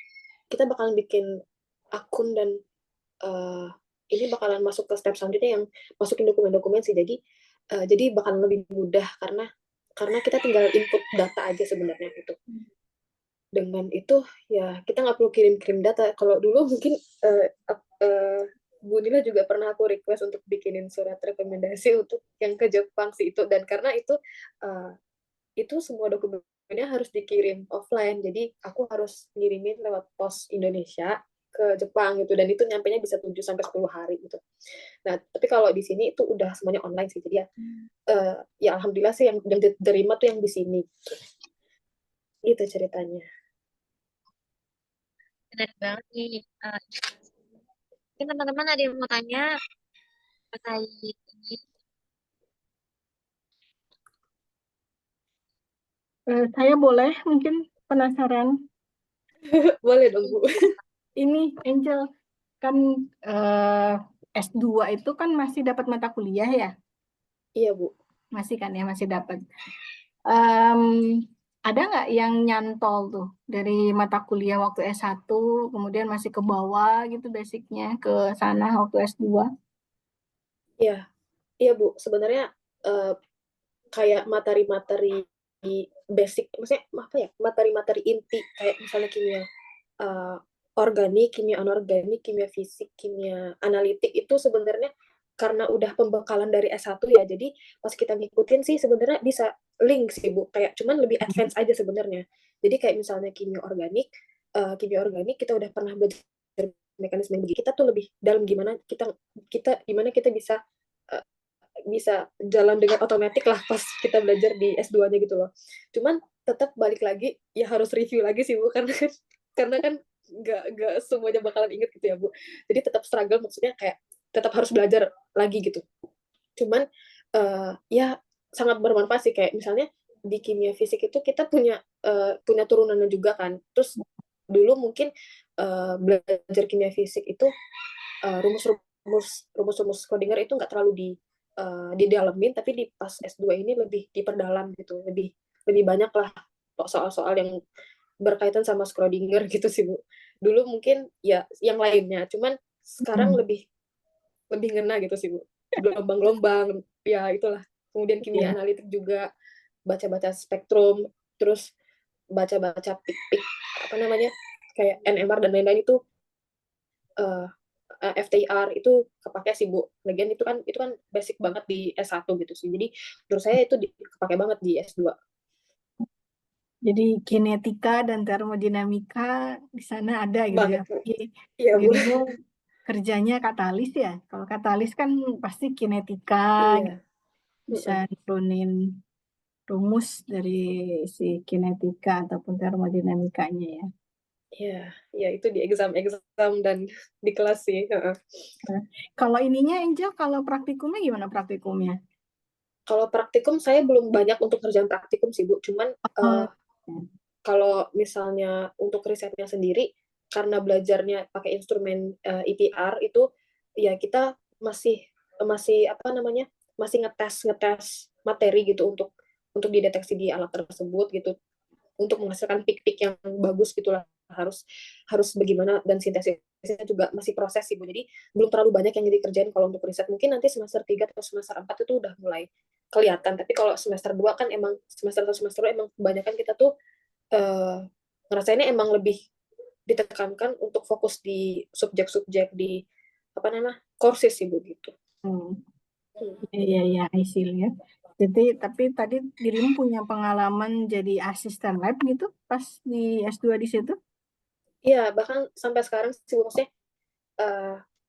kita bakalan bikin akun dan ini bakalan masuk ke step selanjutnya yang masukin dokumen-dokumen sih. Jadi bakalan lebih mudah karena kita tinggal input data aja sebenarnya gitu. Dengan itu ya kita nggak perlu kirim-kirim data. Kalau dulu mungkin Bu Nila juga pernah aku request untuk bikinin surat rekomendasi untuk yang ke Jepang sih itu, dan karena itu semua dokumennya harus dikirim offline, jadi aku harus ngirimin lewat pos Indonesia ke Jepang gitu, dan itu nyampenya bisa 7-10 hari gitu. Nah, tapi kalau di sini itu udah semuanya online sih, jadi ya ya alhamdulillah sih yang diterima tuh yang di sini. Gitu ceritanya. Benar banget nih. Mungkin teman-teman ada yang mau tanya terkait ini. Saya boleh mungkin penasaran. Boleh dong, Bu. Ini Angel kan S2 itu kan masih dapat mata kuliah ya? Iya, Bu. Masih kan ya, masih dapat. Ada nggak yang nyantol tuh dari mata kuliah waktu S1 kemudian masih ke bawah gitu basicnya ke sana waktu S2? Iya, iya Bu. Sebenarnya kayak materi-materi basic, maksudnya apa ya? Materi-materi inti kayak misalnya kimia organik, kimia anorganik, kimia fisik, kimia analitik itu sebenarnya karena udah pembekalan dari S1 ya. Jadi pas kita ngikutin sih sebenarnya bisa link sih Bu. Kayak cuman lebih advance aja sebenarnya. Jadi kayak misalnya kimia organik kita udah pernah belajar mekanisme yang begini. Kita tuh lebih dalam gimana gimana kita bisa jalan dengan otomatis lah pas kita belajar di S2-nya gitu loh. Cuman tetap balik lagi ya harus review lagi sih Bu, karena kan nggak semuanya bakalan inget gitu ya Bu. Jadi tetap struggle, maksudnya kayak tetap harus belajar lagi gitu. Cuman ya sangat bermanfaat sih, kayak misalnya di kimia fisik itu kita punya punya turunannya juga kan. Terus dulu mungkin belajar kimia fisik itu rumus-rumus Schrödinger itu nggak terlalu didalamin, tapi di pas S2 ini lebih diperdalam gitu, lebih banyak lah soal-soal yang berkaitan sama Schrödinger gitu sih Bu. Dulu mungkin ya yang lainnya, cuman sekarang lebih ngena gitu sih Bu. Gelombang-gelombang, ya itulah. Kemudian kimia analitik juga, baca-baca spektrum, terus baca-baca pik-pik, apa namanya, kayak NMR dan lain-lain itu, FTIR itu kepake sih Bu. Lagian itu kan basic banget di S1 gitu sih. Jadi menurut saya itu kepake banget di S2. Jadi kinetika dan termodinamika di sana ada gitu ya. Banget. Apalagi Iya Bu. dirimu kerjanya katalis ya. Kalau katalis kan pasti kinetika, Iya. bisa turunin rumus dari si kinetika ataupun termodinamikanya ya. Iya, ya itu di exam dan di kelas sih. Kalau ininya Angel, kalau praktikumnya gimana praktikumnya? Kalau praktikum saya belum banyak untuk kerjaan praktikum sih Bu. Cuman kalau misalnya untuk risetnya sendiri, karena belajarnya pakai instrumen EPR itu, ya kita masih apa namanya, masih ngetes materi gitu untuk dideteksi di alat tersebut gitu, untuk menghasilkan pik-pik yang bagus gitulah, harus bagaimana, dan sintesisnya juga masih proses sih Bu. Jadi belum terlalu banyak yang dikerjain kalau untuk riset. Mungkin nanti semester 3 atau semester 4 itu udah mulai kelihatan. Tapi kalau semester 2 kan emang semester 1 semester 2 emang kebanyakan kita tuh ngerasainnya emang lebih ditekankan untuk fokus di subjek-subjek di apa namanya, courses sih Bu gitu. Iya, I see ya. Jadi, tapi tadi dirimu punya pengalaman jadi asisten lab gitu pas di S2 di situ? Iya, bahkan sampai sekarang sih maksudnya,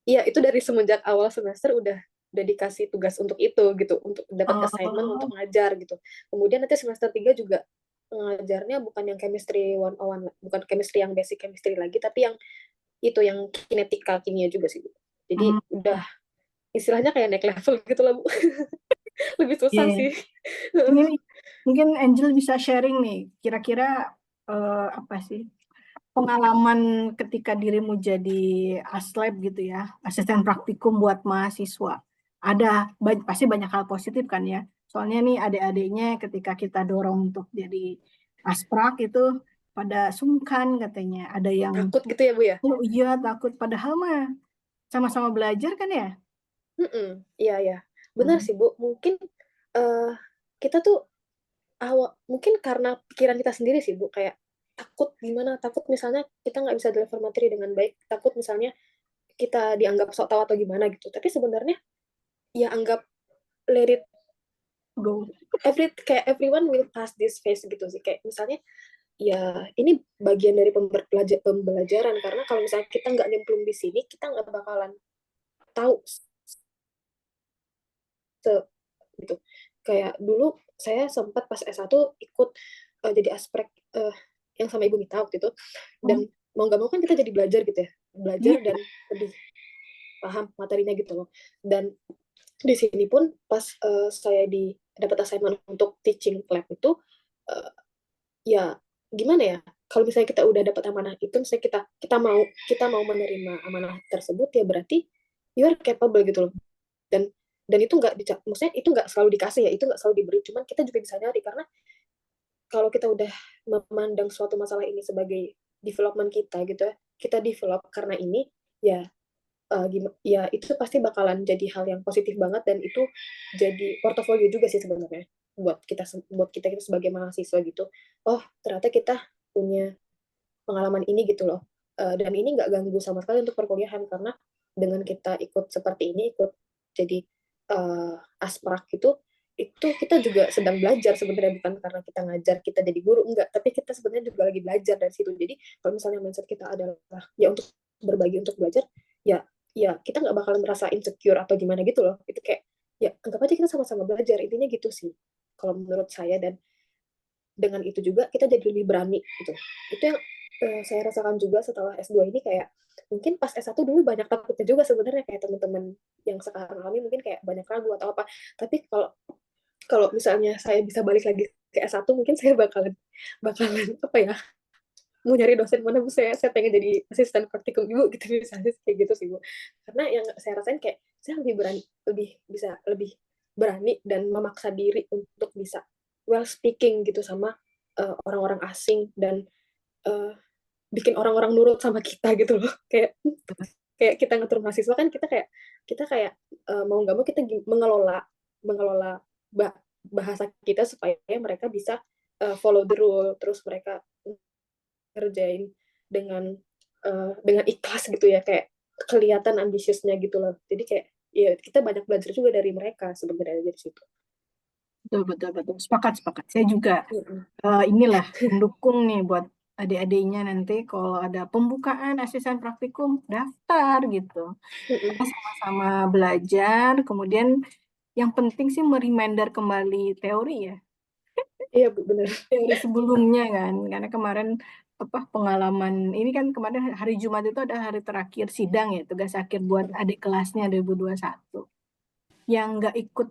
iya itu dari semenjak awal semester udah dikasih tugas untuk itu gitu, untuk dapat assignment untuk ngajar gitu. Kemudian nanti semester 3 juga ngajarnya bukan yang chemistry 101, bukan chemistry yang basic chemistry lagi, tapi yang itu, yang kinetika kimia juga sih Bu. Jadi udah istilahnya kayak naik level gitu lah Bu. Lebih susah sih. Ini mungkin Angel bisa sharing nih, kira-kira apa sih pengalaman ketika dirimu jadi aslab gitu ya, asisten praktikum buat mahasiswa. Ada pasti banyak hal positif kan ya. Soalnya nih adik-adiknya ketika kita dorong untuk jadi asprak itu pada sungkan katanya. Ada yang takut gitu ya Bu ya? oh iya takut, padahal mah sama-sama belajar kan ya? Iya. Benar sih Bu. Mungkin kita tuh mungkin karena pikiran kita sendiri sih Bu, kayak takut gimana, takut misalnya kita nggak bisa deliver materi dengan baik, takut misalnya kita dianggap sok tahu atau gimana gitu. Tapi sebenarnya ya anggap let it Go. kayak everyone will pass this phase gitu sih. Kayak misalnya ya ini bagian dari pembelajaran, karena kalau misalnya kita nggak nyemplung di sini, kita nggak bakalan tahu gitu. Kayak dulu saya sempat pas S1 ikut jadi aspek yang sama Ibu Mita waktu itu, dan mau nggak mau kan kita jadi belajar gitu ya, belajar dan lebih paham materinya gitu loh. Dan di sini pun pas saya dapat assignment untuk teaching lab itu, ya gimana ya, kalau misalnya kita udah dapat amanah itu, misalnya kita mau menerima amanah tersebut, ya berarti you are capable gitu loh. Dan itu maksudnya itu nggak selalu dikasih ya, itu nggak selalu diberi, cuman kita juga bisa nyari, karena kalau kita udah memandang suatu masalah ini sebagai development kita gitu ya, kita develop karena ini, ya ya itu pasti bakalan jadi hal yang positif banget, dan itu jadi portofolio juga sih sebenarnya buat kita sebagai mahasiswa gitu. Oh ternyata kita punya pengalaman ini gitu loh, dan ini nggak ganggu sama sekali untuk perkuliahan, karena dengan kita ikut seperti ini, ikut jadi asprak gitu, itu kita juga sedang belajar sebenarnya, bukan karena kita ngajar kita jadi guru, enggak, tapi kita sebenarnya juga lagi belajar dari situ. Jadi kalau misalnya mindset kita adalah ya untuk berbagi, untuk belajar, ya kita nggak bakalan merasa insecure atau gimana gitu loh. Itu kayak ya anggap aja kita sama-sama belajar, intinya gitu sih kalau menurut saya. Dan dengan itu juga kita jadi lebih berani gitu. Itu yang saya rasakan juga setelah S2 ini, kayak mungkin pas S1 dulu banyak takutnya juga sebenarnya, kayak teman-teman yang sekarang alami mungkin kayak banyak ragu atau apa. Tapi kalau misalnya saya bisa balik lagi ke S1 mungkin saya bakalan apa ya, mau nyari dosen mana Bu, saya pengen jadi asisten praktikum Ibu gitu misalnya kayak gitu sih Bu. Karena yang saya rasain kayak saya lebih berani dan memaksa diri untuk bisa well speaking gitu sama orang-orang asing dan uh, bikin orang-orang nurut sama kita gitu loh. Kayak kita ngatur mahasiswa kan kita kayak mau nggak mau kita mengelola bahasa kita supaya mereka bisa follow the rule, terus mereka ngerjain dengan ikhlas gitu ya, kayak kelihatan ambisiusnya gitu loh. Jadi kayak ya kita banyak belajar juga dari mereka sebenarnya dari situ. Betul, betul, betul. Sepakat. Saya juga Mm-mm. inilah mendukung nih buat adik-adiknya nanti kalau ada pembukaan asisten praktikum, daftar gitu. Mm-mm. Kita sama-sama belajar, kemudian yang penting sih mereminder kembali teori ya. Iya Bu, benar. Teori sebelumnya kan, karena kemarin pengalaman ini kan kemarin hari Jumat itu ada hari terakhir sidang ya, tugas akhir buat adik kelasnya 2021. Yang nggak ikut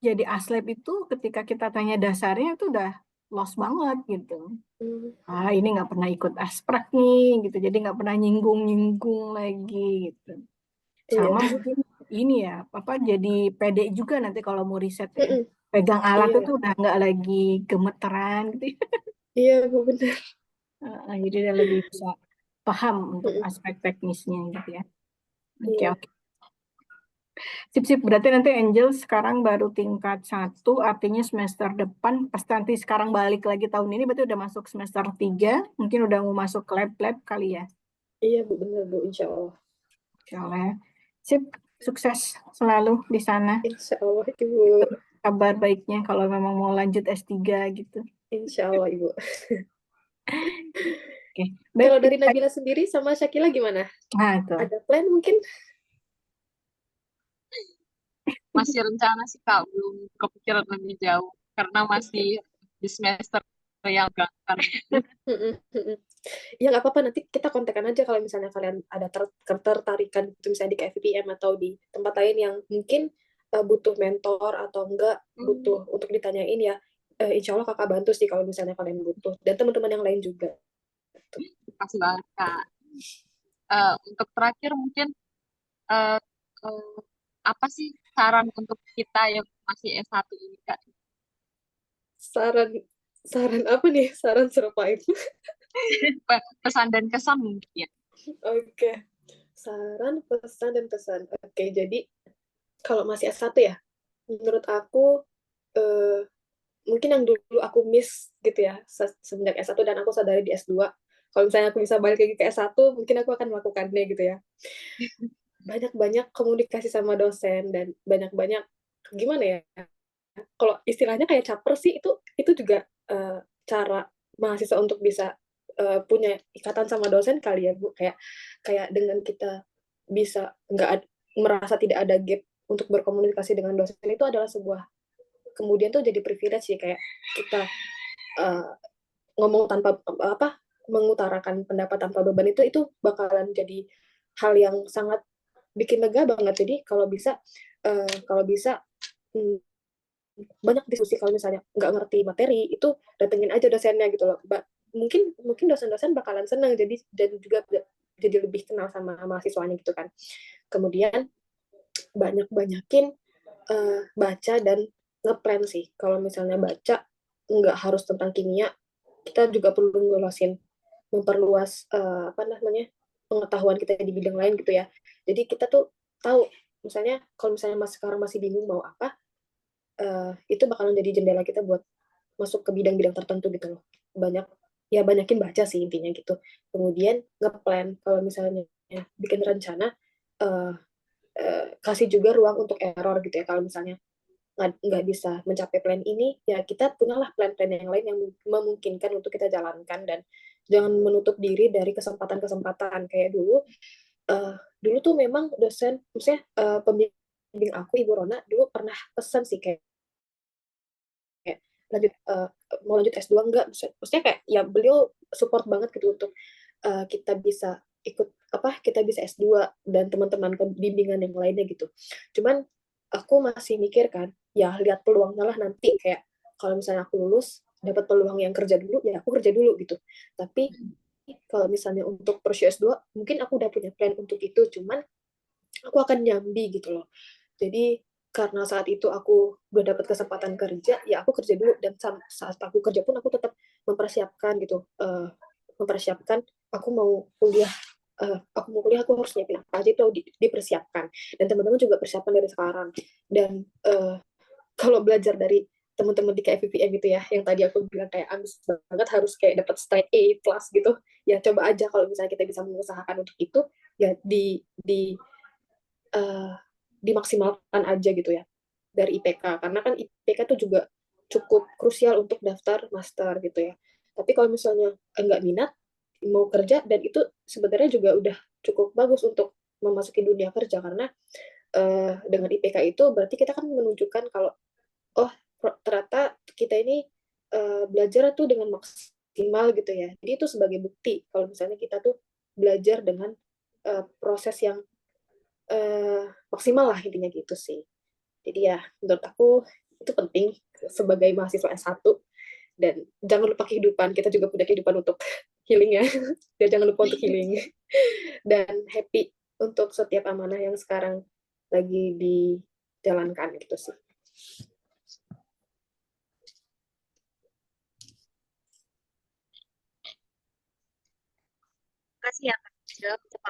jadi aslep itu ketika kita tanya dasarnya itu udah lost banget gitu. Ini nggak pernah ikut asprak nih gitu, jadi nggak pernah nyinggung lagi gitu. Sama mungkin ini ya, jadi pede juga nanti kalau mau riset ya. Mm-mm. Pegang alat Iya. itu udah nggak lagi gemeteran gitu. Iya Bu, benar. Jadi dia lebih bisa paham untuk aspek teknisnya gitu ya. Oke, Iya. oke. Sip. Berarti nanti Angel sekarang baru tingkat 1, artinya semester depan, pas nanti sekarang balik lagi tahun ini, berarti udah masuk semester 3, mungkin udah mau masuk lab kali ya. Iya Bu, benar Bu, insya Allah. Insya Allah ya. Sip, sukses selalu di sana. Insya Allah Ibu. Kabar baiknya kalau memang mau lanjut S3 gitu. Insya Allah Ibu. Oke. Kalau dari Nabila sendiri sama Syakila gimana? Nah, itu. Ada plan mungkin? Masih rencana sih Kak, belum kepikiran lebih jauh karena masih di semester yang kan. Ya nggak apa-apa, nanti kita kontekan aja kalau misalnya kalian ada ketertarikan gitu, misalnya di KFPM atau di tempat lain yang mungkin butuh mentor atau enggak butuh untuk ditanyain ya. Insya Allah kakak bantu sih kalau misalnya kalian butuh, dan teman-teman yang lain juga. Makasih banget Kak. Untuk terakhir mungkin apa sih saran untuk kita yang masih S1 ini Kak? Saran apa nih? Saran serupa itu? Pesan dan kesan mungkin. Oke. Saran, pesan, dan pesan. Oke, jadi kalau masih S1 ya, menurut aku mungkin yang dulu aku miss gitu ya semenjak S1 dan aku sadari di S2. Kalau misalnya aku bisa balik lagi ke S1, mungkin aku akan melakukannya gitu ya. Banyak-banyak komunikasi sama dosen dan banyak-banyak gimana ya? Kalau istilahnya kayak caper sih, itu juga cara mahasiswa untuk bisa punya ikatan sama dosen kali ya Bu, kayak dengan kita bisa merasa tidak ada gap untuk berkomunikasi dengan dosen, itu adalah sebuah kemudian tuh jadi privilege sih, kayak kita ngomong tanpa mengutarakan pendapat tanpa beban, itu bakalan jadi hal yang sangat bikin lega banget. Jadi kalau bisa banyak diskusi. Kalau misalnya nggak ngerti materi itu datengin aja dosennya gitu loh. Mungkin dosen-dosen bakalan senang, dan juga jadi lebih kenal sama mahasiswanya gitu kan. Kemudian banyakin baca dan ngeplan sih. Kalau misalnya baca nggak harus tentang kimia, kita juga perlu memperluas pengetahuan kita di bidang lain gitu ya. Jadi kita tuh tahu, misalnya kalau misalnya sekarang masih bingung mau apa, itu bakalan jadi jendela kita buat masuk ke bidang-bidang tertentu gitu loh. Banyakin baca sih intinya gitu. Kemudian ngeplan, kalau misalnya bikin rencana, kasih juga ruang untuk error gitu ya. Kalau misalnya nggak bisa mencapai plan ini, ya kita punyalah plan-plan yang lain yang memungkinkan untuk kita jalankan, dan jangan menutup diri dari kesempatan-kesempatan. Kayak dulu tuh memang dosen, maksudnya pembimbing aku Ibu Rona dulu pernah pesan sih kayak mau lanjut S2 enggak, maksudnya kayak ya beliau support banget gitu untuk kita bisa kita bisa S2 dan teman-teman bimbingan yang lainnya gitu. Cuman aku masih mikir kan, ya lihat peluangnya lah nanti, kayak kalau misalnya aku lulus dapat peluang yang kerja dulu, ya aku kerja dulu gitu. Tapi kalau misalnya untuk pursue S2 mungkin aku udah punya plan untuk itu, cuman aku akan nyambi gitu loh. Jadi karena saat itu aku udah dapat kesempatan kerja, ya aku kerja dulu, dan saat aku kerja pun aku tetap mempersiapkan gitu, mempersiapkan aku mau kuliah, aku harus nyiapin apa aja itu dipersiapkan, dan teman-teman juga persiapan dari sekarang. Dan kalau belajar dari teman-teman di KFVPM gitu ya, yang tadi aku bilang kayak ambis banget harus kayak dapat straight A plus gitu, ya coba aja kalau misalnya kita bisa mengusahakan untuk itu, ya uh, dimaksimalkan aja gitu ya dari IPK, karena kan IPK itu juga cukup krusial untuk daftar master gitu ya. Tapi kalau misalnya enggak minat mau kerja, dan itu sebenarnya juga udah cukup bagus untuk memasuki dunia kerja, karena dengan IPK itu berarti kita kan menunjukkan kalau oh ternyata kita ini belajar tuh dengan maksimal gitu ya. Jadi itu sebagai bukti kalau misalnya kita tuh belajar dengan proses yang maksimal lah, intinya gitu sih. Jadi ya menurut aku itu penting sebagai mahasiswa S1, dan jangan lupa kehidupan, kita juga punya kehidupan untuk healing ya. Dan jangan lupa untuk healing dan happy untuk setiap amanah yang sekarang lagi dijalankan gitu sih. Terima kasih ya Kak Angel untuk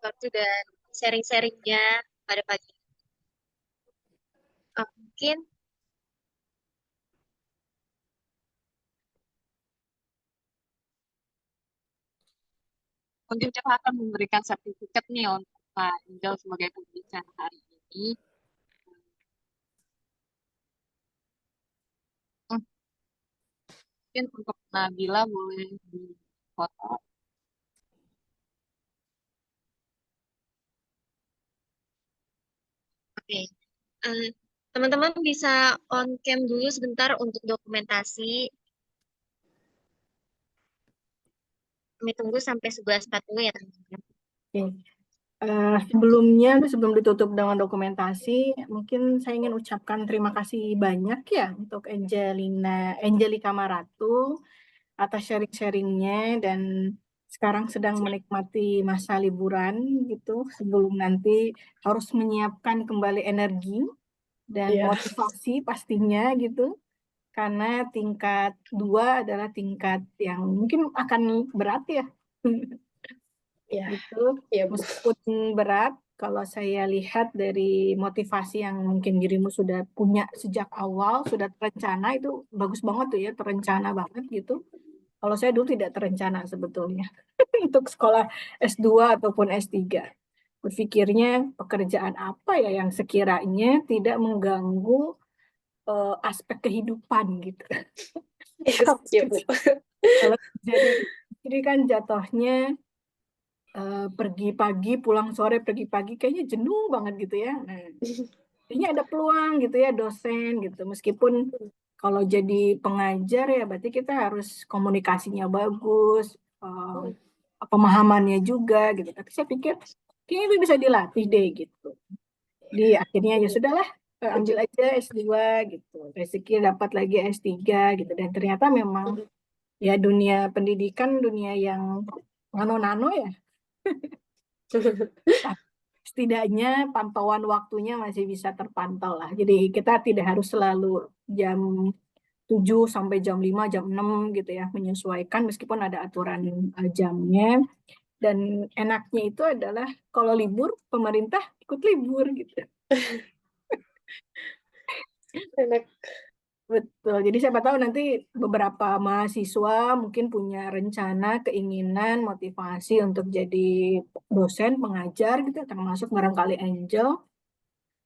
waktu dan sharing-sharingnya pada pagi. Mungkin Mungkin kita akan memberikan sertifikat nih untuk Kak Angel sebagai pembicara hari ini. Mungkin untuk Nabila boleh difoto. oke. Teman-teman bisa on cam dulu sebentar untuk dokumentasi. Kami tunggu sampai 11.40 ya teman-teman. Oke. Sebelum ditutup dengan dokumentasi, mungkin saya ingin ucapkan terima kasih banyak ya untuk Angelika Maratu atas sharing-sharingnya, dan sekarang sedang menikmati masa liburan gitu, sebelum nanti harus menyiapkan kembali energi dan motivasi pastinya gitu, karena tingkat 2 adalah tingkat yang mungkin akan berat ya. Itu meskipun berat, kalau saya lihat dari motivasi yang mungkin dirimu sudah punya sejak awal, sudah terencana, itu bagus banget tuh ya, terencana banget gitu. Kalau saya dulu tidak terencana sebetulnya untuk sekolah S2 ataupun S3. Berpikirnya pekerjaan apa ya yang sekiranya tidak mengganggu aspek kehidupan gitu. Kalau jadi kan jatuhnya pergi pagi, pulang sore, pergi pagi, kayaknya jenuh banget gitu ya. Nah, kayaknya ada peluang gitu ya, dosen gitu. Meskipun kalau jadi pengajar ya berarti kita harus komunikasinya bagus, pemahamannya juga gitu. Tapi saya pikir kayaknya itu bisa dilatih deh gitu. Di akhirnya ya sudahlah, ambil aja S2 gitu. Rezeki dapat lagi S3 gitu. Dan ternyata memang ya dunia pendidikan, dunia yang nano-nano ya. Setidaknya pantauan waktunya masih bisa terpantau lah. Jadi kita tidak harus selalu jam 7 sampai jam 5, jam 6 gitu ya, menyesuaikan meskipun ada aturan jamnya. Dan enaknya itu adalah kalau libur, pemerintah ikut libur gitu. Enak. Betul, jadi siapa tahu nanti beberapa mahasiswa mungkin punya rencana, keinginan, motivasi untuk jadi dosen, pengajar gitu, termasuk barangkali Angel.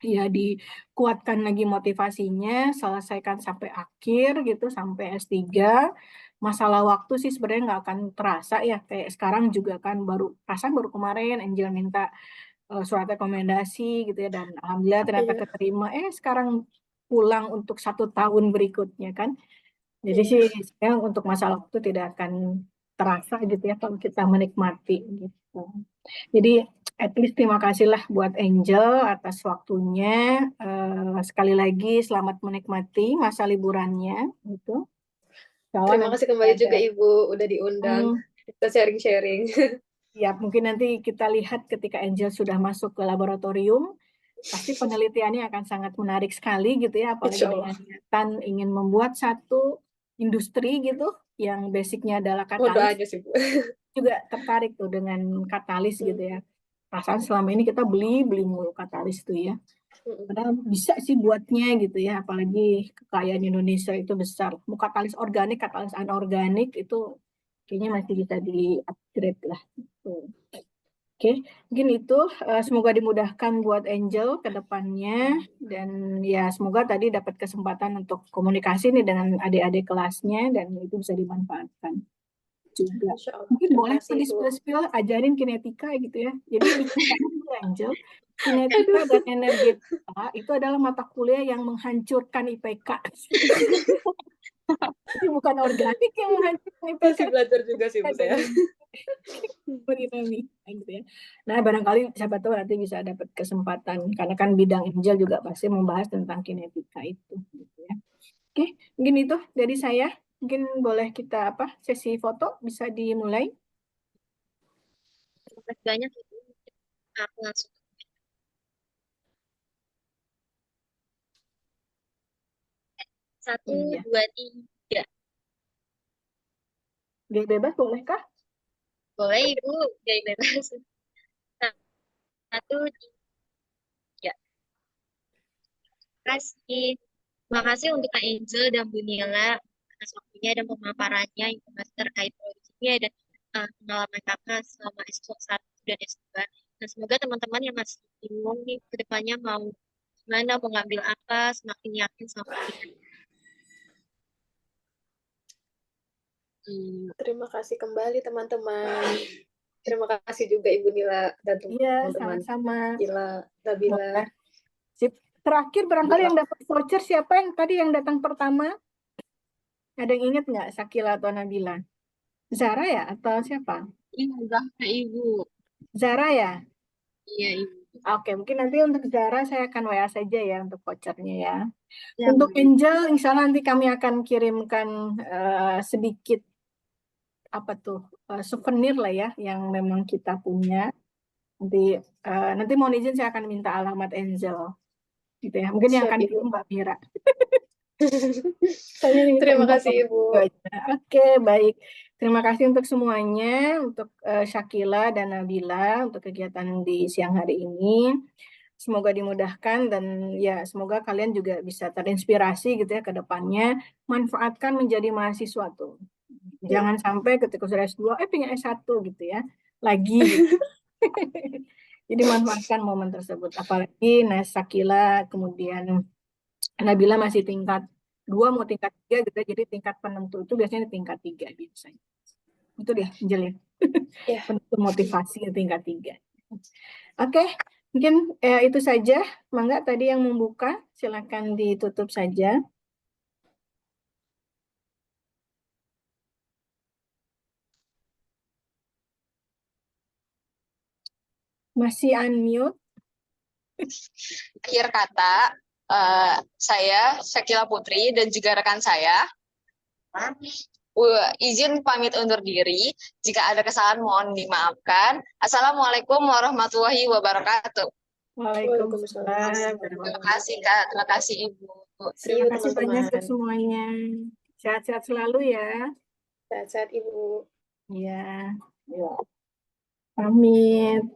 Ya dikuatkan lagi motivasinya, selesaikan sampai akhir gitu, sampai S3. Masalah waktu sih sebenarnya nggak akan terasa ya, kayak sekarang juga kan baru kemarin Angel minta surat rekomendasi gitu ya, dan alhamdulillah ternyata keterima, sekarang pulang untuk 1 tahun berikutnya kan. Jadi sih sebenarnya untuk masalah waktu tidak akan terasa gitu ya kalau kita menikmati gitu. Jadi at least terima kasihlah buat Angel atas waktunya. Sekali lagi selamat menikmati masa liburannya gitu. Terima kasih kembali juga Ibu udah diundang. Kita sharing-sharing. Ya, mungkin nanti kita lihat ketika Angel sudah masuk ke laboratorium, pasti penelitiannya akan sangat menarik sekali gitu ya, apalagi dengan niatan ingin membuat satu industri gitu yang basicnya adalah Mohon katalis. doanya sih Bu. Juga tertarik tuh dengan katalis gitu ya. Perasaan selama ini kita beli mulu katalis tuh ya. Padahal bisa sih buatnya gitu ya, apalagi kekayaan Indonesia itu besar. Mau katalis organik, katalis anorganik itu kayaknya masih bisa di-upgrade lah. Oke, mungkin itu semoga dimudahkan buat Angel ke depannya dan ya semoga tadi dapat kesempatan untuk komunikasi nih dengan adik-adik kelasnya dan itu bisa dimanfaatkan juga. Mungkin boleh tuh di spill ajarin kinetika gitu ya. Jadi Angel, kinetika dan energetika itu adalah mata kuliah yang menghancurkan IPK. Jadi bukan organik yang menghancurkan IPK. Masih belajar juga sih Bu saya. Gitu ya. Nah, barangkali siapa tahu nanti bisa dapat kesempatan karena kan bidang Angel juga pasti membahas tentang kinetika itu gitu ya. Oke, mungkin itu dari saya. Mungkin boleh kita sesi foto bisa dimulai. Terima kasih banyak Ibu. Aku langsung. Satu, dua, tiga. Gaya bebas bolehkah? Boleh Ibu, gaya bebas. Satu, tiga. Terima kasih. Terima kasih untuk Kak Angel dan Bu Nila atas waktunya dan pemaparannya informasi terkait produksinya dan pengalaman kakak selama S1 dan S2. Nah, semoga teman-teman yang masih bingung nih ke depannya mau gimana, mau ngambil apa, semakin yakin sama pilihan. Terima kasih kembali teman-teman. Terima kasih juga Ibu Nila dan teman-teman. Sama-sama. Nabila. Sip. Terakhir barangkali yang dapat voucher siapa yang tadi yang datang pertama? Ada yang ingat nggak Sakila atau Nabila? Zara ya atau siapa? Iya, Zahra Ibu. Zara ya? Iya Ibu. Oke, mungkin nanti untuk Zara saya akan WA saja ya untuk vouchernya ya. Untuk Angel, insya Allah nanti kami akan kirimkan sedikit souvenir lah ya yang memang kita punya. Nanti mohon izin saya akan minta alamat Angel. Gitu ya. Mungkin yang akan kirim Mbak Mira. Terima kasih Ibu. Oke, baik. Terima kasih untuk semuanya, untuk Syakila dan Nabila untuk kegiatan di siang hari ini. Semoga dimudahkan dan ya semoga kalian juga bisa terinspirasi gitu ya ke depannya. Manfaatkan menjadi mahasiswa tuh. Jangan sampai ketika sudah S2, pengen S1 gitu ya. Lagi gitu. Jadi manfaatkan momen tersebut. Apalagi Sakila, kemudian Nabila masih tingkat 2 mau tingkat 3 gitu. Jadi tingkat penentu itu biasanya tingkat 3 biasanya. Itu dia, Angel ya. Penentu motivasi tingkat 3. Oke, mungkin itu saja. Mangga tadi yang membuka, silakan ditutup saja. Masih unmute. Akhir kata, saya Syakila Putri dan juga rekan saya izin pamit undur diri. Jika ada kesalahan mohon dimaafkan. Assalamualaikum warahmatullahi wabarakatuh. Waalaikumsalam. Terima kasih Kak, terima kasih Ibu. Terima kasih banyak untuk semuanya. Sehat-sehat selalu ya. Sehat-sehat Ibu. Ya. Pamit.